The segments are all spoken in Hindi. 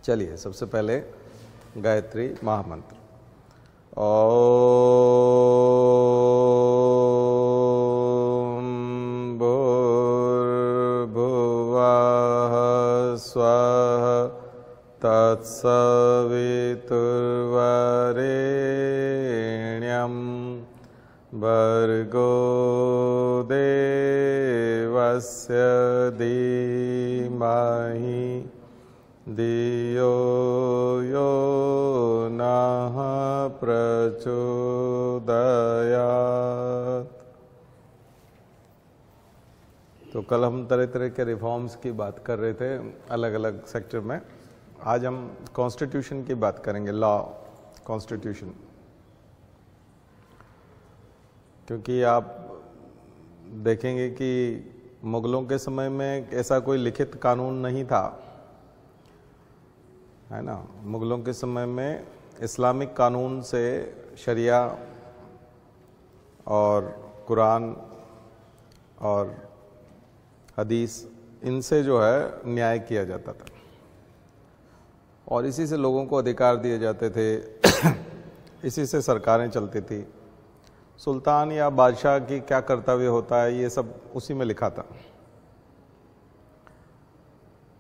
चलिए सबसे पहले गायत्री महामंत्र। ओम भूर्भुवः स्वः तत्सवितुर्वरेण्यं भर्गो देवस्य धीमहि धियो यो नः प्रचोदयात्। तो कल हम तरह तरह के रिफॉर्म्स की बात कर रहे थे अलग अलग सेक्टर में। आज हम कॉन्स्टिट्यूशन की बात करेंगे, लॉ, कॉन्स्टिट्यूशन। क्योंकि आप देखेंगे कि मुगलों के समय में ऐसा कोई लिखित कानून नहीं था, है ना। मुगलों के समय में इस्लामिक कानून से शरिया और कुरान और हदीस, इनसे जो है न्याय किया जाता था और इसी से लोगों को अधिकार दिए जाते थे। इसी से सरकारें चलती थी। सुल्तान या बादशाह की क्या कर्तव्य होता है, ये सब उसी में लिखा था।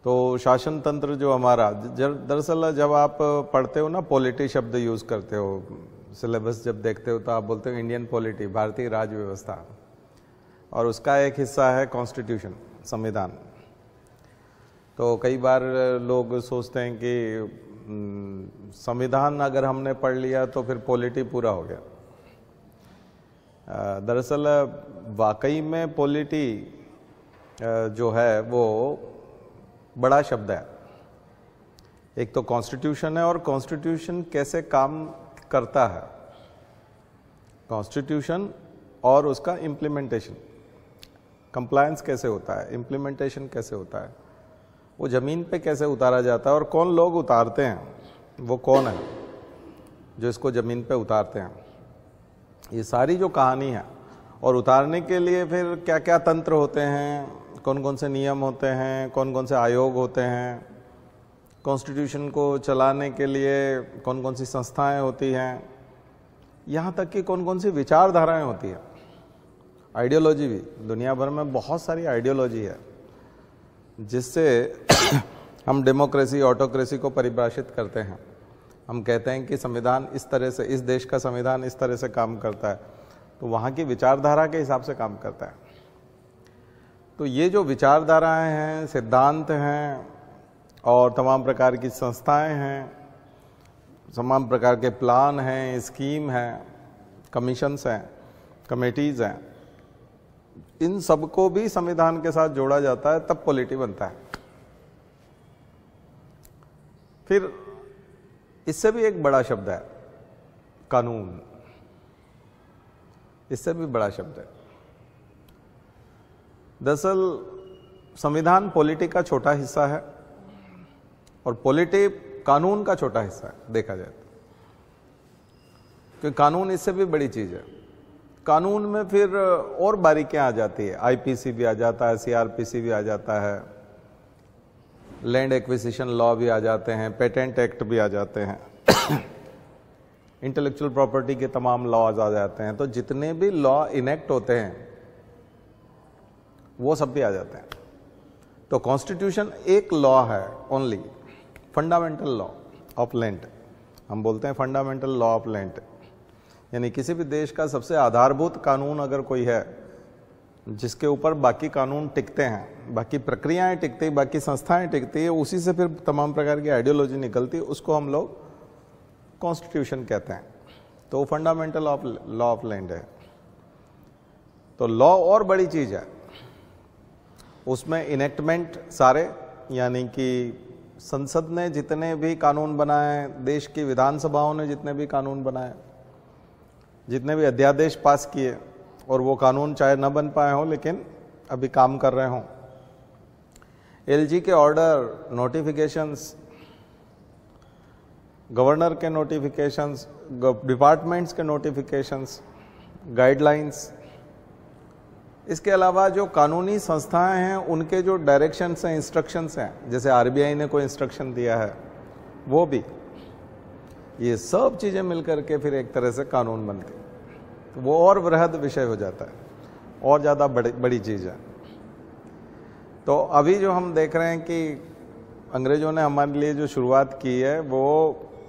तो शासन तंत्र जो हमारा, दरअसल जब आप पढ़ते हो ना, पॉलिटी शब्द यूज़ करते हो, सिलेबस जब देखते हो तो आप बोलते हो इंडियन पॉलिटी, भारतीय राज व्यवस्था, और उसका एक हिस्सा है कॉन्स्टिट्यूशन, संविधान। तो कई बार लोग सोचते हैं कि संविधान अगर हमने पढ़ लिया तो फिर पॉलिटी पूरा हो गया। दरअसल वाकई में पॉलिटी जो है वो बड़ा शब्द है। एक तो कॉन्स्टिट्यूशन है, और कॉन्स्टिट्यूशन कैसे काम करता है, कॉन्स्टिट्यूशन और उसका इम्प्लीमेंटेशन, कंप्लायंस कैसे होता है, इम्प्लीमेंटेशन कैसे होता है, वो ज़मीन पे कैसे उतारा जाता है, और कौन लोग उतारते हैं, वो कौन है जो इसको ज़मीन पे उतारते हैं, ये सारी जो कहानी है। और उतारने के लिए फिर क्या क्या तंत्र होते हैं, कौन कौन से नियम होते हैं, कौन कौन से आयोग होते हैं, कॉन्स्टिट्यूशन को चलाने के लिए कौन कौन सी संस्थाएं होती हैं, यहाँ तक कि कौन कौन सी विचारधाराएं होती हैं, आइडियोलॉजी भी। दुनिया भर में बहुत सारी आइडियोलॉजी है जिससे हम डेमोक्रेसी, ऑटोक्रेसी को परिभाषित करते हैं। हम कहते हैं कि संविधान इस तरह से, इस देश का संविधान इस तरह से काम करता है, तो वहाँ की विचारधारा के हिसाब से काम करता है। तो ये जो विचारधाराएं हैं, सिद्धांत हैं, और तमाम प्रकार की संस्थाएं हैं, तमाम प्रकार के प्लान हैं, स्कीम हैं, कमीशंस हैं, कमेटीज़ हैं, इन सबको भी संविधान के साथ जोड़ा जाता है, तब पॉलिटी बनता है। फिर इससे भी एक बड़ा शब्द है कानून, इससे भी बड़ा शब्द है। दरअसल संविधान पॉलिटी का छोटा हिस्सा है और पॉलिटी कानून का छोटा हिस्सा है, देखा जाए तो। क्योंकि कानून इससे भी बड़ी चीज है। कानून में फिर और बारीकियां आ जाती है, आईपीसी भी आ जाता है, सीआरपीसी भी आ जाता है, लैंड एक्विजिशन लॉ भी आ जाते हैं, पेटेंट एक्ट भी आ जाते हैं, इंटेलेक्चुअल प्रॉपर्टी के तमाम लॉज आ जाते हैं। तो जितने भी लॉ इनेक्ट होते हैं वो सब भी आ जाते हैं। तो कॉन्स्टिट्यूशन एक लॉ है only, fundamental law of land. हम बोलते हैं फंडामेंटल लॉ ऑफ लैंड, यानी किसी भी देश का सबसे आधारभूत कानून अगर कोई है जिसके ऊपर बाकी कानून टिकते हैं, बाकी प्रक्रियाएं टिकती, बाकी संस्थाएं टिकती है, उसी से फिर तमाम प्रकार की आइडियोलॉजी निकलती है, उसको हम लोग कॉन्स्टिट्यूशन कहते हैं। तो फंडामेंटल लॉ ऑफ लैंड है। तो लॉ और बड़ी चीज है, उसमें इनेक्टमेंट सारे, यानी कि संसद ने जितने भी कानून बनाए, देश की विधानसभाओं ने जितने भी कानून बनाए, जितने भी अध्यादेश पास किए, और वो कानून चाहे न बन पाए हों लेकिन अभी काम कर रहे हों, एलजी के ऑर्डर, नोटिफिकेशंस, गवर्नर के नोटिफिकेशंस, डिपार्टमेंट्स के नोटिफिकेशंस, गाइडलाइंस, इसके अलावा जो कानूनी संस्थाएं हैं उनके जो डायरेक्शंस हैं, इंस्ट्रक्शंस हैं, जैसे आरबीआई ने कोई इंस्ट्रक्शन दिया है, वो भी, ये सब चीज़ें मिलकर के फिर एक तरह से कानून बनती, तो वो और वृहद विषय हो जाता है और ज़्यादा बड़ी चीज़ है। तो अभी जो हम देख रहे हैं कि अंग्रेज़ों ने हमारे लिए जो शुरुआत की है वो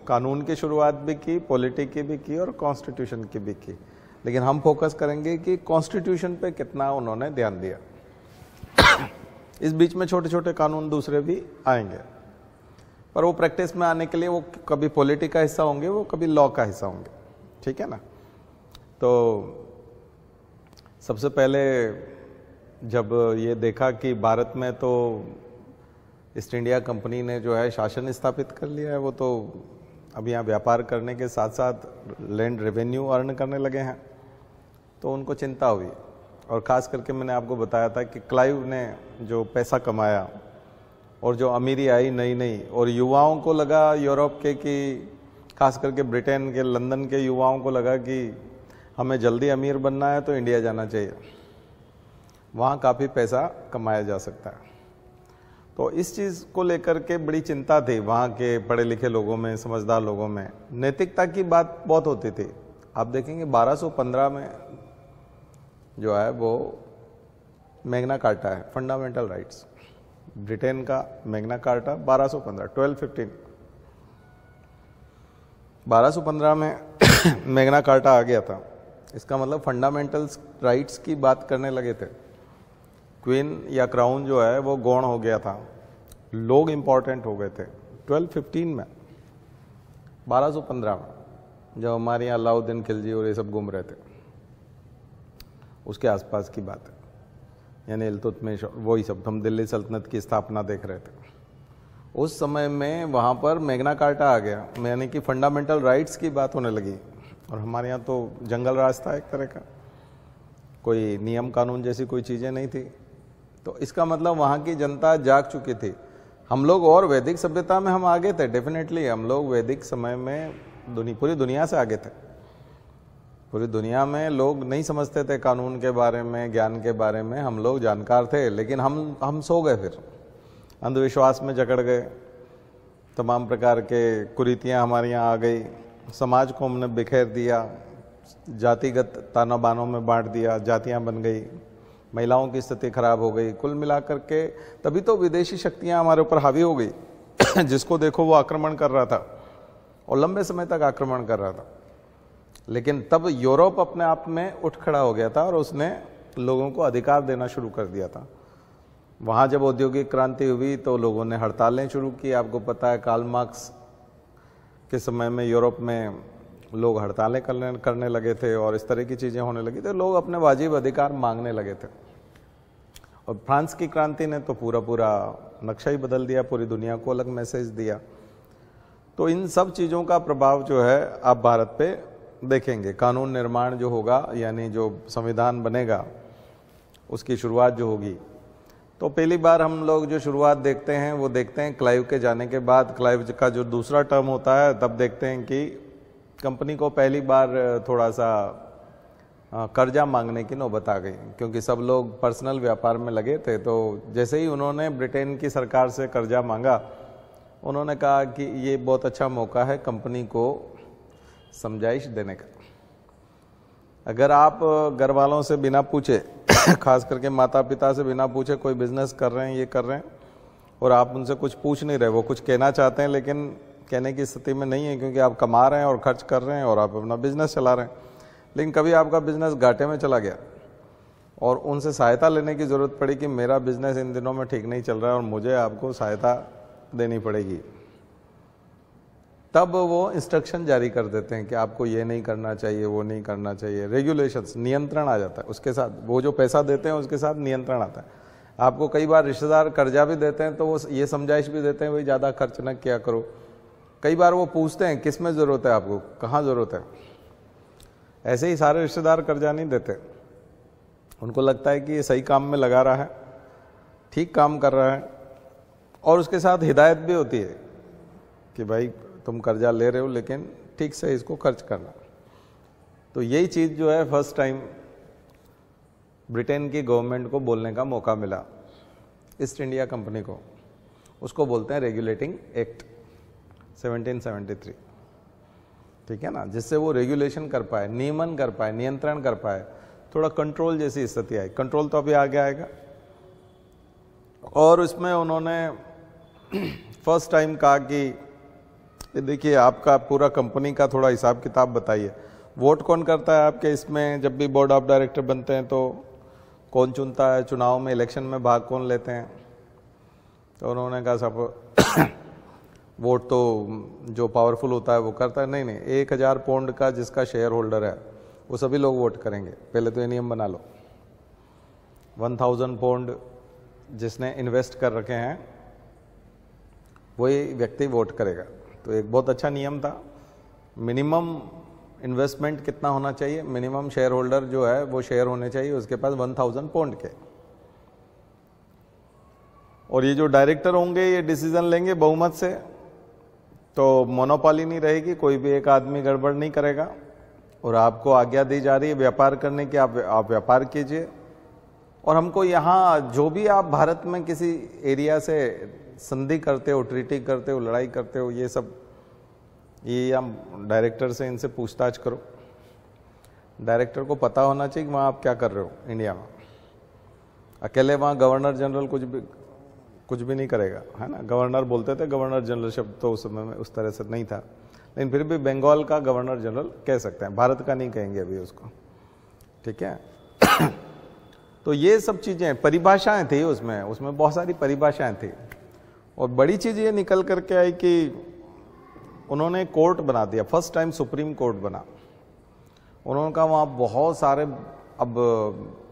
कानून की शुरुआत भी की, पॉलिटी की भी की और कॉन्स्टिट्यूशन की भी की, लेकिन हम फोकस करेंगे कि कॉन्स्टिट्यूशन पे कितना उन्होंने ध्यान दिया। इस बीच में छोटे छोटे कानून दूसरे भी आएंगे, पर वो प्रैक्टिस में आने के लिए वो कभी पॉलिटी का हिस्सा होंगे, वो कभी लॉ का हिस्सा होंगे, ठीक है ना। तो सबसे पहले जब ये देखा कि भारत में तो ईस्ट इंडिया कंपनी ने जो है शासन स्थापित कर लिया है, वो तो अब यहाँ व्यापार करने के साथ साथ लैंड रेवेन्यू अर्न करने लगे हैं, तो उनको चिंता हुई। और ख़ास करके मैंने आपको बताया था कि क्लाइव ने जो पैसा कमाया और जो अमीरी आई नई नई, और युवाओं को लगा यूरोप के कि खास करके ब्रिटेन के, लंदन के युवाओं को लगा कि हमें जल्दी अमीर बनना है तो इंडिया जाना चाहिए, वहाँ काफ़ी पैसा कमाया जा सकता है। तो इस चीज़ को लेकर के बड़ी चिंता थी वहाँ के पढ़े लिखे लोगों में, समझदार लोगों में। नैतिकता की बात बहुत होती थी। आप देखेंगे 1215 में जो है वो मैग्ना कार्टा है, फंडामेंटल राइट्स, ब्रिटेन का मैग्ना कार्टा 1215 1215 में मैग्ना कार्टा आ गया था। इसका मतलब फंडामेंटल राइट्स की बात करने लगे थे। क्वीन या क्राउन जो है वो गौण हो गया था, लोग इंपॉर्टेंट हो गए थे 1215 में, 1215 में, जब हमारे यहाँ अलाउद्दीन खिलजी और ये सब घूम रहे थे, उसके आसपास की बात है। यानी इल्तुतमिश, वही सब, हम दिल्ली सल्तनत की स्थापना देख रहे थे उस समय में। वहाँ पर मैग्ना कार्टा आ गया, यानी कि फंडामेंटल राइट्स की बात होने लगी। और हमारे यहाँ तो जंगल राज था एक तरह का, कोई नियम कानून जैसी कोई चीज़ें नहीं थी। तो इसका मतलब वहाँ की जनता जाग चुकी थी। हम लोग और वैदिक सभ्यता में हम आगे थे, डेफिनेटली हम लोग वैदिक समय में पूरी दुनिया से आगे थे। पूरी दुनिया में लोग नहीं समझते थे कानून के बारे में, ज्ञान के बारे में, हम लोग जानकार थे, लेकिन हम सो गए, फिर अंधविश्वास में जकड़ गए, तमाम प्रकार के कुरीतियाँ हमारे यहाँ आ गई, समाज को हमने बिखेर दिया, जातिगत ताना बानों में बांट दिया, जातियाँ बन गई, महिलाओं की स्थिति खराब हो गई। कुल मिलाकर के तभी तो विदेशी शक्तियाँ हमारे ऊपर हावी हो गई। जिसको देखो वो आक्रमण कर रहा था और लंबे समय तक आक्रमण कर रहा था। लेकिन तब यूरोप अपने आप में उठ खड़ा हो गया था और उसने लोगों को अधिकार देना शुरू कर दिया था। वहाँ जब औद्योगिक क्रांति हुई तो लोगों ने हड़तालें शुरू की। आपको पता है कार्ल मार्क्स के समय में यूरोप में लोग हड़तालें करने लगे थे और इस तरह की चीज़ें होने लगी, तो लोग अपने वाजिब अधिकार मांगने लगे थे। और फ्रांस की क्रांति ने तो पूरा नक्शा ही बदल दिया, पूरी दुनिया को अलग मैसेज दिया। तो इन सब चीज़ों का प्रभाव जो है आप भारत पे देखेंगे। कानून निर्माण जो होगा, यानी जो संविधान बनेगा, उसकी शुरुआत जो होगी, तो पहली बार हम लोग जो शुरुआत देखते हैं वो देखते हैं क्लाइव के जाने के बाद। क्लाइव का जो दूसरा टर्म होता है तब देखते हैं कि कंपनी को पहली बार थोड़ा सा कर्जा मांगने की नौबत आ गई, क्योंकि सब लोग पर्सनल व्यापार में लगे थे। तो जैसे ही उन्होंने ब्रिटेन की सरकार से कर्जा मांगा, उन्होंने कहा कि ये बहुत अच्छा मौका है कंपनी को समझाइश देने का। अगर आप घर वालों से बिना पूछे, खास करके माता पिता से बिना पूछे कोई बिजनेस कर रहे हैं, ये कर रहे हैं, और आप उनसे कुछ पूछ नहीं रहे, वो कुछ कहना चाहते हैं लेकिन कहने की स्थिति में नहीं है, क्योंकि आप कमा रहे हैं और खर्च कर रहे हैं और आप अपना बिजनेस चला रहे हैं, लेकिन कभी आपका बिजनेस घाटे में चला गया और उनसे सहायता लेने की ज़रूरत पड़ी कि मेरा बिजनेस इन दिनों में ठीक नहीं चल रहा है और मुझे आपको सहायता देनी पड़ेगी, तब वो इंस्ट्रक्शन जारी कर देते हैं कि आपको ये नहीं करना चाहिए, वो नहीं करना चाहिए। रेगुलेशंस, नियंत्रण आ जाता है उसके साथ। वो जो पैसा देते हैं उसके साथ नियंत्रण आता है। आपको कई बार रिश्तेदार कर्जा भी देते हैं तो वो ये समझाइश भी देते हैं भाई ज़्यादा खर्च न किया करो। कई बार वो पूछते हैं किस में ज़रूरत है आपको, कहाँ ज़रूरत है। ऐसे ही सारे रिश्तेदार कर्जा नहीं देते, उनको लगता है कि ये सही काम में लगा रहा है, ठीक काम कर रहा है, और उसके साथ हिदायत भी होती है कि भाई तुम कर्जा ले रहे हो लेकिन ठीक से इसको खर्च करना। तो यही चीज़ जो है फर्स्ट टाइम ब्रिटेन की गवर्नमेंट को बोलने का मौका मिला ईस्ट इंडिया कंपनी को, उसको बोलते हैं रेगुलेटिंग एक्ट। 1773, ठीक है ना, जिससे वो रेगुलेशन कर पाए, नियमन कर पाए, नियंत्रण कर पाए, थोड़ा कंट्रोल जैसी स्थिति आई। कंट्रोल तो अभी आगे आएगा। और उसमें उन्होंने फर्स्ट टाइम कहा कि देखिए आपका पूरा कंपनी का थोड़ा हिसाब किताब बताइए, वोट कौन करता है आपके इसमें, जब भी बोर्ड ऑफ डायरेक्टर बनते हैं तो कौन चुनता है, चुनाव में इलेक्शन में भाग कौन लेते हैं। तो उन्होंने कहा सब वोट तो जो पावरफुल होता है वो करता है। नहीं नहीं, 1000 पाउंड का जिसका शेयर होल्डर है वो सभी लोग वोट करेंगे। पहले तो ये नियम बना लो। 1000 पाउंड जिसने इन्वेस्ट कर रखे हैं वही व्यक्ति वोट करेगा। तो एक बहुत अच्छा नियम था। मिनिमम इन्वेस्टमेंट कितना होना चाहिए, मिनिमम शेयर होल्डर जो है वो शेयर होने चाहिए उसके पास 1000 पाउंड के। और ये जो डायरेक्टर होंगे ये डिसीजन लेंगे बहुमत से, तो मोनोपोली नहीं रहेगी, कोई भी एक आदमी गड़बड़ नहीं करेगा। और आपको आज्ञा दी जा रही है व्यापार करने की, आप व्यापार कीजिए। और हमको यहाँ जो भी आप भारत में किसी एरिया से संधि करते हो, ट्रीटी करते हो, लड़ाई करते हो, ये सब ये हम डायरेक्टर से इनसे पूछताछ करो। डायरेक्टर को पता होना चाहिए कि वहाँ आप क्या कर रहे हो इंडिया में। अकेले वहाँ गवर्नर जनरल कुछ भी नहीं करेगा, है ना। गवर्नर बोलते थे, गवर्नर जनरल शब्द तो उस समय में उस तरह से नहीं था, लेकिन फिर भी बंगाल का गवर्नर जनरल कह सकते हैं, भारत का नहीं कहेंगे अभी उसको, ठीक है। तो ये सब चीज़ें परिभाषाएं थी उसमें बहुत सारी परिभाषाएं थी। और बड़ी चीज़ ये निकल करके आई कि उन्होंने कोर्ट बना दिया, फर्स्ट टाइम सुप्रीम कोर्ट बना। उन्होंने कहा वहाँ बहुत सारे अब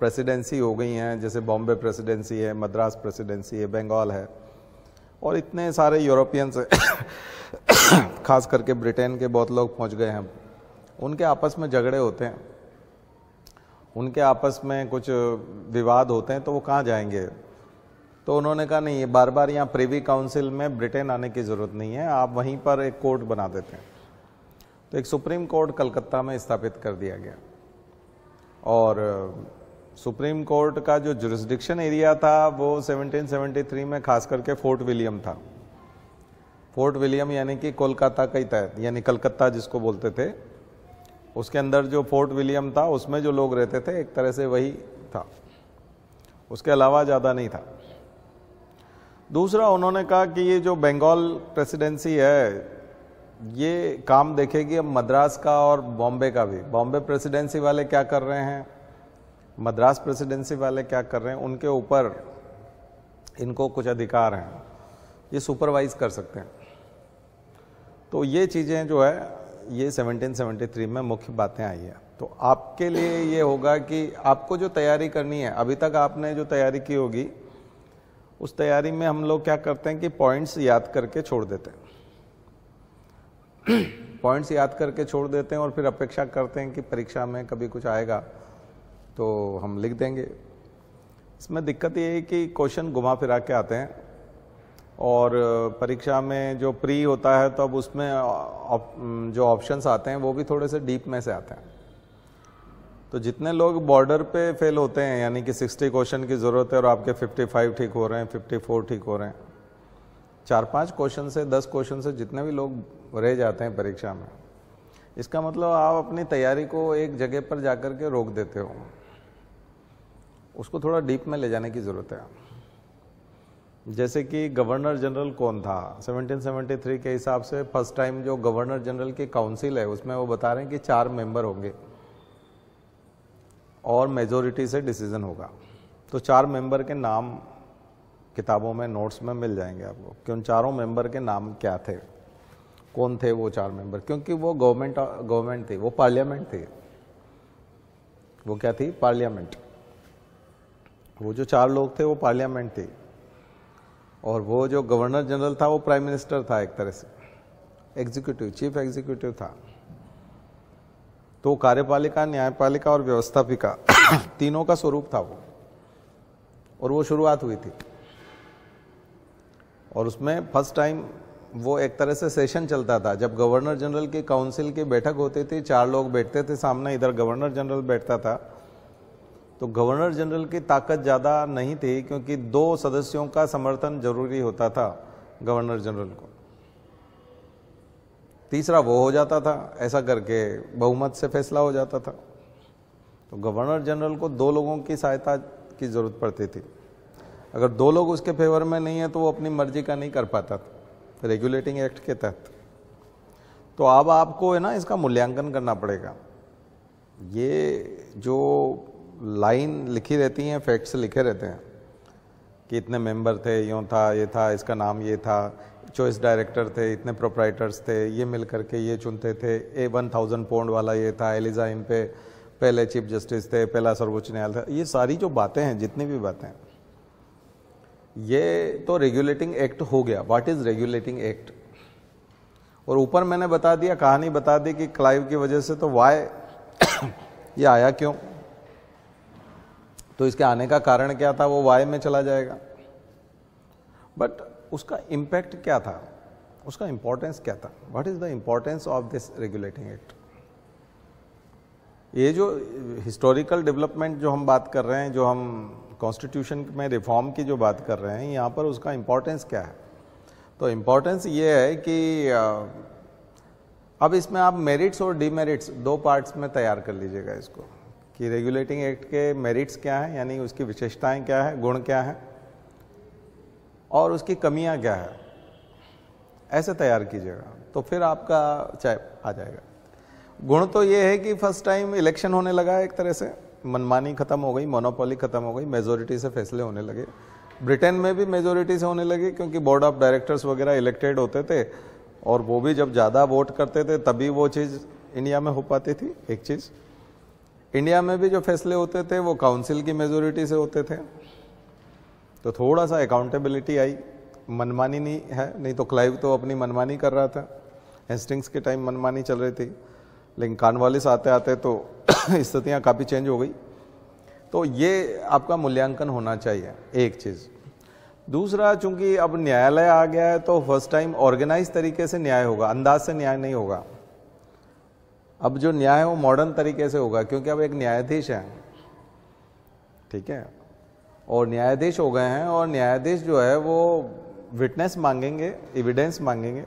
प्रेसिडेंसी हो गई हैं, जैसे बॉम्बे प्रेसिडेंसी है, मद्रास प्रेसिडेंसी है, बंगाल है, और इतने सारे यूरोपियंस खास करके ब्रिटेन के बहुत लोग पहुंच गए हैं। उनके आपस में झगड़े होते हैं, उनके आपस में कुछ विवाद होते हैं, तो वो कहाँ जाएंगे। तो उन्होंने कहा नहीं, ये बार बार यहाँ प्रिवी काउंसिल में ब्रिटेन आने की ज़रूरत नहीं है, आप वहीं पर एक कोर्ट बना देते हैं। तो एक सुप्रीम कोर्ट कलकत्ता में स्थापित कर दिया गया। और सुप्रीम कोर्ट का जो जुरिस्डिक्शन एरिया था वो 1773 में खास करके फोर्ट विलियम था। फोर्ट विलियम यानी कि कोलकाता का ही तहत, यानी कलकत्ता जिसको बोलते थे, उसके अंदर जो फोर्ट विलियम था उसमें जो लोग रहते थे एक तरह से वही था, उसके अलावा ज़्यादा नहीं था। दूसरा उन्होंने कहा कि ये जो बंगाल प्रेसिडेंसी है ये काम देखेगी अब मद्रास का और बॉम्बे का भी। बॉम्बे प्रेसिडेंसी वाले क्या कर रहे हैं, मद्रास प्रेसिडेंसी वाले क्या कर रहे हैं, उनके ऊपर इनको कुछ अधिकार हैं, ये सुपरवाइज कर सकते हैं। तो ये चीज़ें जो है ये 1773 में मुख्य बातें आई हैं। तो आपके लिए ये होगा कि आपको जो तैयारी करनी है, अभी तक आपने जो तैयारी की होगी उस तैयारी में हम लोग क्या करते हैं कि पॉइंट्स याद करके छोड़ देते हैं। पॉइंट्स याद करके छोड़ देते हैं और फिर अपेक्षा करते हैं कि परीक्षा में कभी कुछ आएगा तो हम लिख देंगे। इसमें दिक्कत ये है कि क्वेश्चन घुमा फिरा के आते हैं, और परीक्षा में जो प्री होता है तो अब उसमें जो ऑप्शंस आते हैं वो भी थोड़े से डीप में से आते हैं। तो जितने लोग बॉर्डर पे फेल होते हैं, यानी कि 60 क्वेश्चन की ज़रूरत है और आपके 55 ठीक हो रहे हैं, 54 ठीक हो रहे हैं, 4-5 क्वेश्चन से 10 क्वेश्चन से जितने भी लोग रह जाते हैं परीक्षा में, इसका मतलब आप अपनी तैयारी को एक जगह पर जाकर के रोक देते हो। उसको थोड़ा डीप में ले जाने की ज़रूरत है। जैसे कि गवर्नर जनरल कौन था 1773 के हिसाब से, फर्स्ट टाइम जो गवर्नर जनरल की काउंसिल है उसमें वो बता रहे हैं कि 4 मेंबर होंगे और मेजोरिटी से डिसीजन होगा। तो 4 मेंबर के नाम किताबों में नोट्स में मिल जाएंगे आपको कि उन चारों मेंबर के नाम क्या थे, कौन थे वो 4 मेंबर, क्योंकि वो गवर्नमेंट थी, वो पार्लियामेंट थी। वो क्या थी, पार्लियामेंट। वो जो 4 लोग थे वो पार्लियामेंट थी, और वो जो गवर्नर जनरल था वो प्राइम मिनिस्टर था, एक तरह से एग्जीक्यूटिव, चीफ एग्जीक्यूटिव था। तो कार्यपालिका, न्यायपालिका और व्यवस्थापिका तीनों का स्वरूप था वो, और वो शुरुआत हुई थी। और उसमें फर्स्ट टाइम वो एक तरह से सेशन चलता था, जब गवर्नर जनरल की काउंसिल की बैठक होती थी, 4 लोग बैठते थे सामने, इधर गवर्नर जनरल बैठता था। तो गवर्नर जनरल की ताकत ज़्यादा नहीं थी, क्योंकि 2 सदस्यों का समर्थन जरूरी होता था गवर्नर जनरल को। तीसरा वो हो जाता था, ऐसा करके बहुमत से फैसला हो जाता था। तो गवर्नर जनरल को 2 लोगों की सहायता की ज़रूरत पड़ती थी। अगर 2 लोग उसके फेवर में नहीं है तो वो अपनी मर्जी का नहीं कर पाता था रेगुलेटिंग एक्ट के तहत। तो अब आपको है ना इसका मूल्यांकन करना पड़ेगा। ये जो लाइन लिखी रहती हैं, फैक्ट्स लिखे रहते हैं कि इतने मेंबर थे, यूँ था, ये था, इसका नाम ये था, चॉइस डायरेक्टर थे, इतने प्रोप्राइटर्स थे, ये मिल करके ये चुनते थे, ए 1000 पाउंड वाला ये था, एलिजा इन पे पहले चीफ जस्टिस थे, पहला सर्वोच्च न्यायालय था। ये सारी जो बातें हैं, जितनी भी बातें, ये तो रेगुलेटिंग एक्ट हो गया। What is regulating act? और ऊपर मैंने बता दिया, कहानी बता दी कि क्लाइव की वजह से, तो वाई ये आया क्यों, तो इसके आने का कारण क्या था, वो वाई में चला जाएगा। बट उसका इम्पैक्ट क्या था, उसका इंपॉर्टेंस क्या था? What is the importance of this regulating act? ये जो हिस्टोरिकल डेवलपमेंट जो हम बात कर रहे हैं, जो हम कॉन्स्टिट्यूशन में रिफॉर्म की जो बात कर रहे हैं, यहाँ पर उसका इंपॉर्टेंस क्या है? तो इंपॉर्टेंस ये है कि अब इसमें आप मेरिट्स और डीमेरिट्स 2 पार्ट्स में तैयार कर लीजिएगा इसको, कि रेगुलेटिंग एक्ट के मेरिट्स क्या हैं, यानी उसकी विशेषताएं क्या है, गुण क्या है, और उसकी कमियां क्या है, ऐसे तैयार कीजिएगा। तो फिर आपका चाय आ जाएगा। गुण तो ये है कि फर्स्ट टाइम इलेक्शन होने लगा, एक तरह से मनमानी खत्म हो गई, मोनोपोली खत्म हो गई, मेजोरिटी से फैसले होने लगे। ब्रिटेन में भी मेजोरिटी से होने लगे, क्योंकि बोर्ड ऑफ डायरेक्टर्स वगैरह इलेक्टेड होते थे, और वो भी जब ज़्यादा वोट करते थे तभी वो चीज़ इंडिया में हो पाती थी। एक चीज़, इंडिया में भी जो फैसले होते थे वो काउंसिल की मेजोरिटी से होते थे, तो थोड़ा सा अकाउंटेबिलिटी आई, मनमानी नहीं है। नहीं तो क्लाइव तो अपनी मनमानी कर रहा था, हेस्टिंग्स के टाइम मनमानी चल रही थी, लेकिन कॉर्नवालिस आते आते तो स्थितियाँ काफ़ी चेंज हो गई। तो ये आपका मूल्यांकन होना चाहिए, एक चीज़। दूसरा, चूंकि अब न्यायालय आ गया है तो फर्स्ट टाइम ऑर्गेनाइज तरीके से न्याय होगा, अंदाज से न्याय नहीं होगा। अब जो न्याय है वो मॉडर्न तरीके से होगा, क्योंकि अब एक न्यायाधीश है, ठीक है, और न्यायाधीश हो गए हैं, और न्यायाधीश जो है वो विटनेस मांगेंगे, एविडेंस मांगेंगे,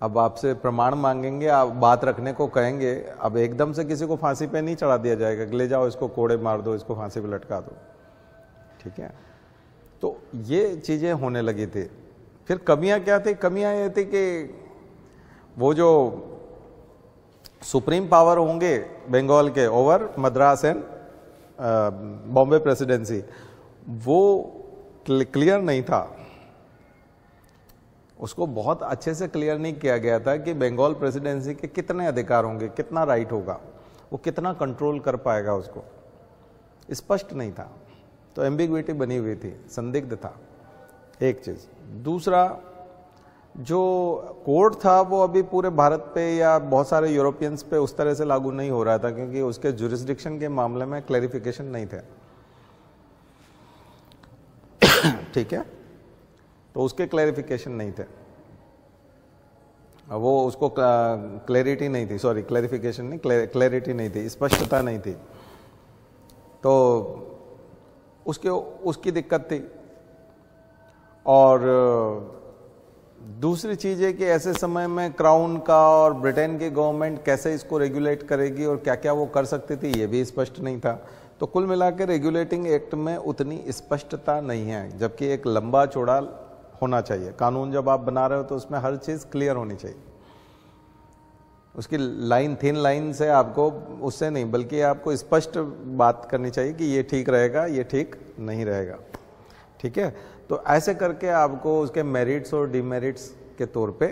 अब आपसे प्रमाण मांगेंगे, आप बात रखने को कहेंगे। अब एकदम से किसी को फांसी पे नहीं चढ़ा दिया जाएगा, ले जाओ इसको कोड़े मार दो, इसको फांसी पे लटका दो, ठीक है। तो ये चीज़ें होने लगी थी। फिर कमियां क्या थी? कमियां ये थी कि वो जो सुप्रीम पावर होंगे बंगाल के over Madras and Bombay presidency, वो क्लियर नहीं था, उसको बहुत अच्छे से क्लियर नहीं किया गया था कि बंगाल प्रेसिडेंसी के कितने अधिकार होंगे, कितना राइट होगा, वो कितना कंट्रोल कर पाएगा, उसको स्पष्ट नहीं था। तो एम्बिग्विटी बनी हुई थी, संदिग्ध था, एक चीज। दूसरा, जो कोड था वो अभी पूरे भारत पे या बहुत सारे यूरोपियंस पे उस तरह से लागू नहीं हो रहा था, क्योंकि उसके जुरिस्डिक्शन के मामले में क्लैरिफिकेशन नहीं थे, ठीक है, तो उसके क्लैरिफिकेशन नहीं थे, वो उसको क्लैरिटी नहीं थी, सॉरी क्लैरिफिकेशन नहीं, क्लैरिटी नहीं थी, स्पष्टता नहीं थी, तो उसकी दिक्कत थी। और दूसरी चीज है कि ऐसे समय में क्राउन का और ब्रिटेन की गवर्नमेंट कैसे इसको रेगुलेट करेगी और क्या क्या वो कर सकती थी, ये भी स्पष्ट नहीं था। तो कुल मिलाकर रेगुलेटिंग एक्ट में उतनी स्पष्टता नहीं है, जबकि एक लंबा चौड़ा होना चाहिए कानून। जब आप बना रहे हो तो उसमें हर चीज क्लियर होनी चाहिए, उसकी लाइन, थिन लाइन से आपको, उससे नहीं, बल्कि आपको स्पष्ट बात करनी चाहिए कि ये ठीक रहेगा, ये ठीक नहीं रहेगा, ठीक है। तो ऐसे करके आपको उसके मेरिट्स और डिमेरिट्स के तौर पे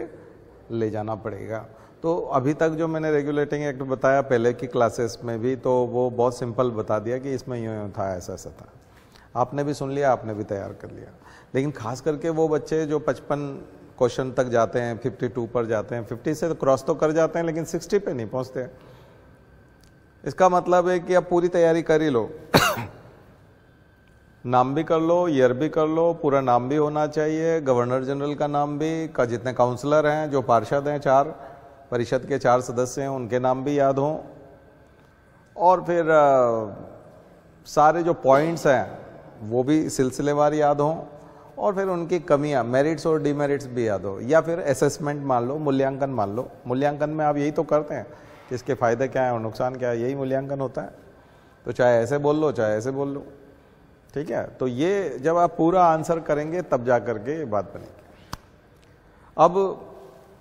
ले जाना पड़ेगा। तो अभी तक जो मैंने रेगुलेटिंग एक्ट बताया पहले की क्लासेस में भी, तो वो बहुत सिंपल बता दिया कि इसमें यूँ था, ऐसा ऐसा था, आपने भी सुन लिया, आपने भी तैयार कर लिया। लेकिन खास करके वो बच्चे जो 55 क्वेश्चन तक जाते हैं, 52 पर जाते हैं, 50 से तो क्रॉस तो कर जाते हैं, लेकिन 60 पे नहीं पहुंचते। इसका मतलब है कि अब पूरी तैयारी कर ही लो, नाम भी कर लो, ईयर भी कर लो, पूरा नाम भी होना चाहिए, गवर्नर जनरल का नाम भी, का जितने काउंसलर हैं, जो पार्षद हैं, 4 परिषद के 4 सदस्य हैं, उनके नाम भी याद हों, और फिर सारे जो पॉइंट्स हैं वो भी सिलसिलेवार याद हों, और फिर उनकी कमियां, मेरिट्स और डिमेरिट्स भी याद हो, या फिर असेसमेंट मान लो, मूल्यांकन मान लो। मूल्यांकन में आप यही तो करते हैं कि इसके फायदे क्या है और नुकसान क्या है, यही मूल्यांकन होता है। तो चाहे ऐसे बोल लो चाहे ऐसे बोल लो, ठीक है। तो ये जब आप पूरा आंसर करेंगे तब जा करके ये बात बनेगी। अब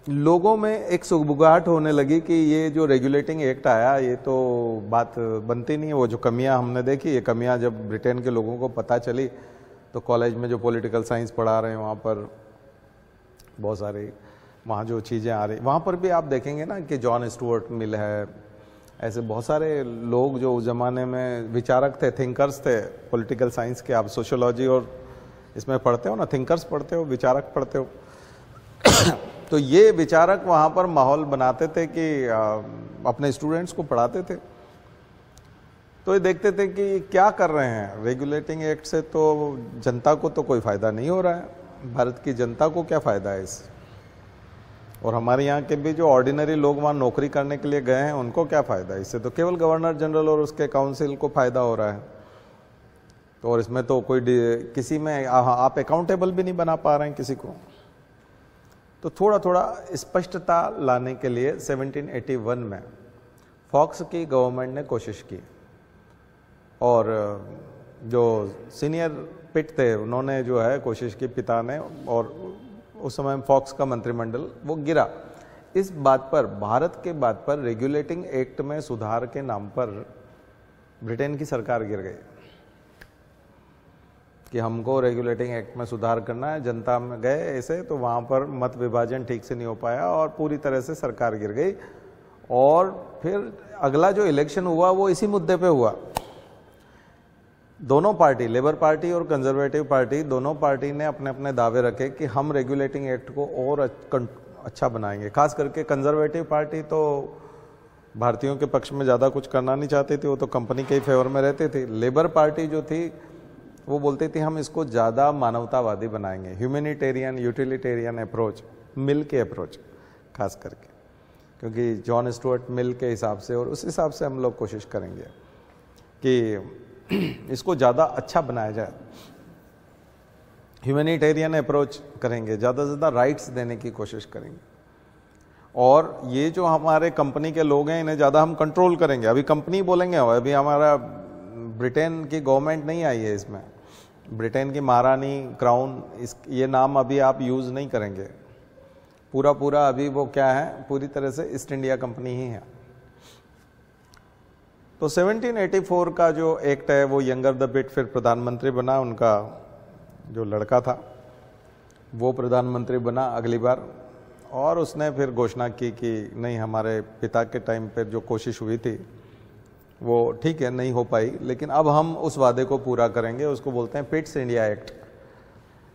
लोगों में एक सुगबुगाहट होने लगी कि ये जो रेगुलेटिंग एक्ट आया ये तो बात बनती नहीं है। वो जो कमियां हमने देखी, ये कमियां जब ब्रिटेन के लोगों को पता चली तो कॉलेज में जो पॉलिटिकल साइंस पढ़ा रहे हैं वहाँ पर बहुत सारी वहाँ जो चीज़ें आ रही, वहाँ पर भी आप देखेंगे ना कि जॉन स्टुअर्ट मिल है, ऐसे बहुत सारे लोग जो उस ज़माने में विचारक थे, थिंकर्स थे पॉलिटिकल साइंस के। आप सोशियोलॉजी और इसमें पढ़ते हो ना, थिंकर्स पढ़ते हो, विचारक पढ़ते हो तो ये विचारक वहाँ पर माहौल बनाते थे कि अपने स्टूडेंट्स को पढ़ाते थे। तो ये देखते थे कि क्या कर रहे हैं, रेगुलेटिंग एक्ट से तो जनता को तो कोई फ़ायदा नहीं हो रहा है, भारत की जनता को क्या फ़ायदा है इससे, और हमारे यहाँ के भी जो ऑर्डिनरी लोग वहाँ नौकरी करने के लिए गए हैं उनको क्या फ़ायदा है इससे। तो केवल गवर्नर जनरल और उसके काउंसिल को फ़ायदा हो रहा है। तो और इसमें तो कोई किसी में आप अकाउंटेबल भी नहीं बना पा रहे हैं किसी को। तो थोड़ा थोड़ा स्पष्टता लाने के लिए 1781 में फॉक्स की गवर्नमेंट ने कोशिश की, और जो सीनियर पिट थे उन्होंने जो है कोशिश की, पिता ने, और उस समय फॉक्स का मंत्रिमंडल वो गिरा इस बात पर, भारत के बात पर, रेगुलेटिंग एक्ट में सुधार के नाम पर ब्रिटेन की सरकार गिर गई कि हमको रेगुलेटिंग एक्ट में सुधार करना है। जनता में गए ऐसे, तो वहाँ पर मत विभाजन ठीक से नहीं हो पाया और पूरी तरह से सरकार गिर गई। और फिर अगला जो इलेक्शन हुआ वो इसी मुद्दे पे हुआ। दोनों पार्टी, लेबर पार्टी और कंजर्वेटिव पार्टी, दोनों पार्टी ने अपने अपने दावे रखे कि हम रेगुलेटिंग एक्ट को और अच्छा बनाएंगे। खास करके कंजर्वेटिव पार्टी तो भारतीयों के पक्ष में ज़्यादा कुछ करना नहीं चाहती थी, वो तो कंपनी के ही फेवर में रहती थी। लेबर पार्टी जो थी वो बोलती थी हम इसको ज़्यादा मानवतावादी बनाएंगे, ह्यूमैनिटेरियन, यूटिलिटेरियन अप्रोच, मिल के अप्रोच खास करके, क्योंकि जॉन स्टुअर्ट मिल के हिसाब से, और उस हिसाब से हम लोग कोशिश करेंगे कि इसको ज़्यादा अच्छा बनाया जाए। ह्यूमैनिटेरियन अप्रोच करेंगे, ज़्यादा से ज़्यादा राइट्स देने की कोशिश करेंगे, और ये जो हमारे कंपनी के लोग हैं इन्हें ज़्यादा हम कंट्रोल करेंगे। अभी कंपनी बोलेंगे, अभी हमारा ब्रिटेन की गवर्नमेंट नहीं आई है इसमें, ब्रिटेन की महारानी, क्राउन, ये नाम अभी आप यूज़ नहीं करेंगे। पूरा अभी वो क्या है, पूरी तरह से ईस्ट इंडिया कंपनी ही है। तो 1784 का जो एक्ट है वो यंगर द पिट फिर प्रधानमंत्री बना, उनका जो लड़का था वो प्रधानमंत्री बना अगली बार, और उसने फिर घोषणा की कि नहीं, हमारे पिता के टाइम पे जो कोशिश हुई थी वो ठीक है, नहीं हो पाई, लेकिन अब हम उस वादे को पूरा करेंगे। उसको बोलते हैं पिट्स इंडिया एक्ट,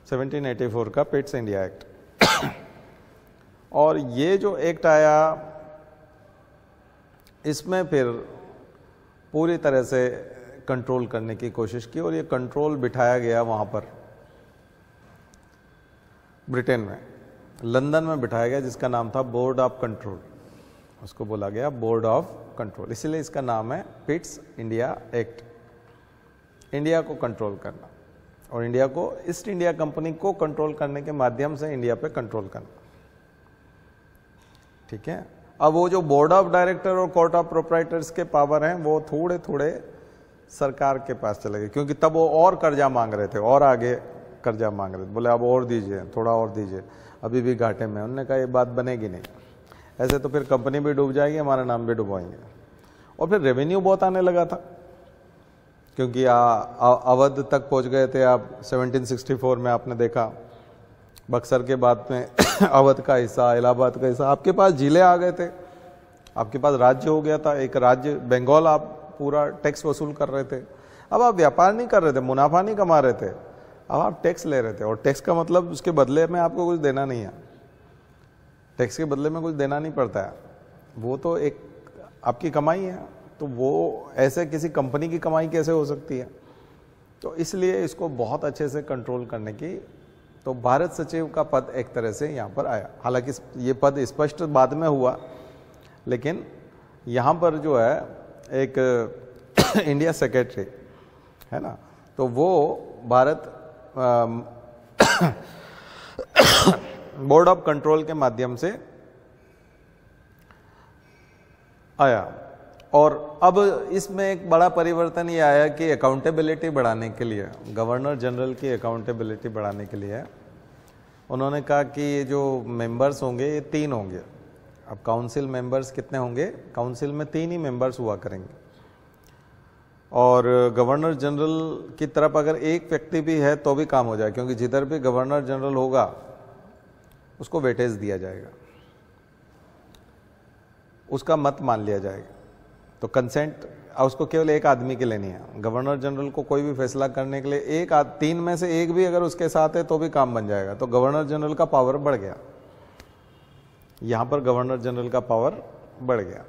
1784 का पिट्स इंडिया एक्ट। और ये जो एक्ट आया इसमें फिर पूरी तरह से कंट्रोल करने की कोशिश की, और ये कंट्रोल बिठाया गया वहाँ पर ब्रिटेन में, लंदन में बिठाया गया, जिसका नाम था बोर्ड ऑफ कंट्रोल। उसको बोला गया बोर्ड ऑफ कंट्रोल, इसलिए इसका नाम है पिट्स इंडिया एक्ट। इंडिया को कंट्रोल करना, और इंडिया को, ईस्ट इंडिया कंपनी को कंट्रोल करने के माध्यम से इंडिया पे कंट्रोल करना, ठीक है। अब वो जो बोर्ड ऑफ डायरेक्टर और कोर्ट ऑफ प्रोप्राइटर्स के पावर हैं वो थोड़े थोड़े सरकार के पास चले गए, क्योंकि तब वो और कर्जा मांग रहे थे, और आगे कर्जा मांग रहे थे। बोले अब और दीजिए, थोड़ा और दीजिए, अभी भी घाटे में। उन्होंने कहा ये बात बनेगी नहीं, ऐसे तो फिर कंपनी भी डूब जाएगी, हमारा नाम भी डुबाएंगे। और फिर रेवेन्यू बहुत आने लगा था, क्योंकि अवध तक पहुंच गए थे आप। 1764 में आपने देखा बक्सर के बाद में अवध का हिस्सा, इलाहाबाद का हिस्सा, आपके पास जिले आ गए थे, आपके पास राज्य हो गया था, एक राज्य बंगाल। आप पूरा टैक्स वसूल कर रहे थे। अब आप व्यापार नहीं कर रहे थे, मुनाफा नहीं कमा रहे थे, अब आप टैक्स ले रहे थे, और टैक्स का मतलब उसके बदले में आपको कुछ देना नहीं है। टैक्स के बदले में कुछ देना नहीं पड़ता है, वो तो एक आपकी कमाई है। तो वो ऐसे किसी कंपनी की कमाई कैसे हो सकती है? तो इसलिए इसको बहुत अच्छे से कंट्रोल करने की, तो भारत सचिव का पद एक तरह से यहाँ पर आया। हालांकि ये पद स्पष्ट बाद में हुआ, लेकिन यहाँ पर जो है एक इंडिया सेक्रेटरी है ना, तो वो भारत बोर्ड ऑफ कंट्रोल के माध्यम से आया। और अब इसमें एक बड़ा परिवर्तन ये आया कि अकाउंटेबिलिटी बढ़ाने के लिए, गवर्नर जनरल की अकाउंटेबिलिटी बढ़ाने के लिए उन्होंने कहा कि ये जो मेंबर्स होंगे ये 3 होंगे। अब काउंसिल मेंबर्स कितने होंगे? काउंसिल में 3 ही मेंबर्स हुआ करेंगे, और गवर्नर जनरल की तरफ अगर एक व्यक्ति भी है तो भी काम हो जाए, क्योंकि जिधर भी गवर्नर जनरल होगा उसको वेटेज दिया जाएगा, उसका मत मान लिया जाएगा। तो कंसेंट उसको केवल एक आदमी की लेनी है। गवर्नर जनरल को कोई भी फैसला करने के लिए 3 में से एक भी अगर उसके साथ है तो भी काम बन जाएगा। तो गवर्नर जनरल का पावर बढ़ गया, यहाँ पर गवर्नर जनरल का पावर बढ़ गया।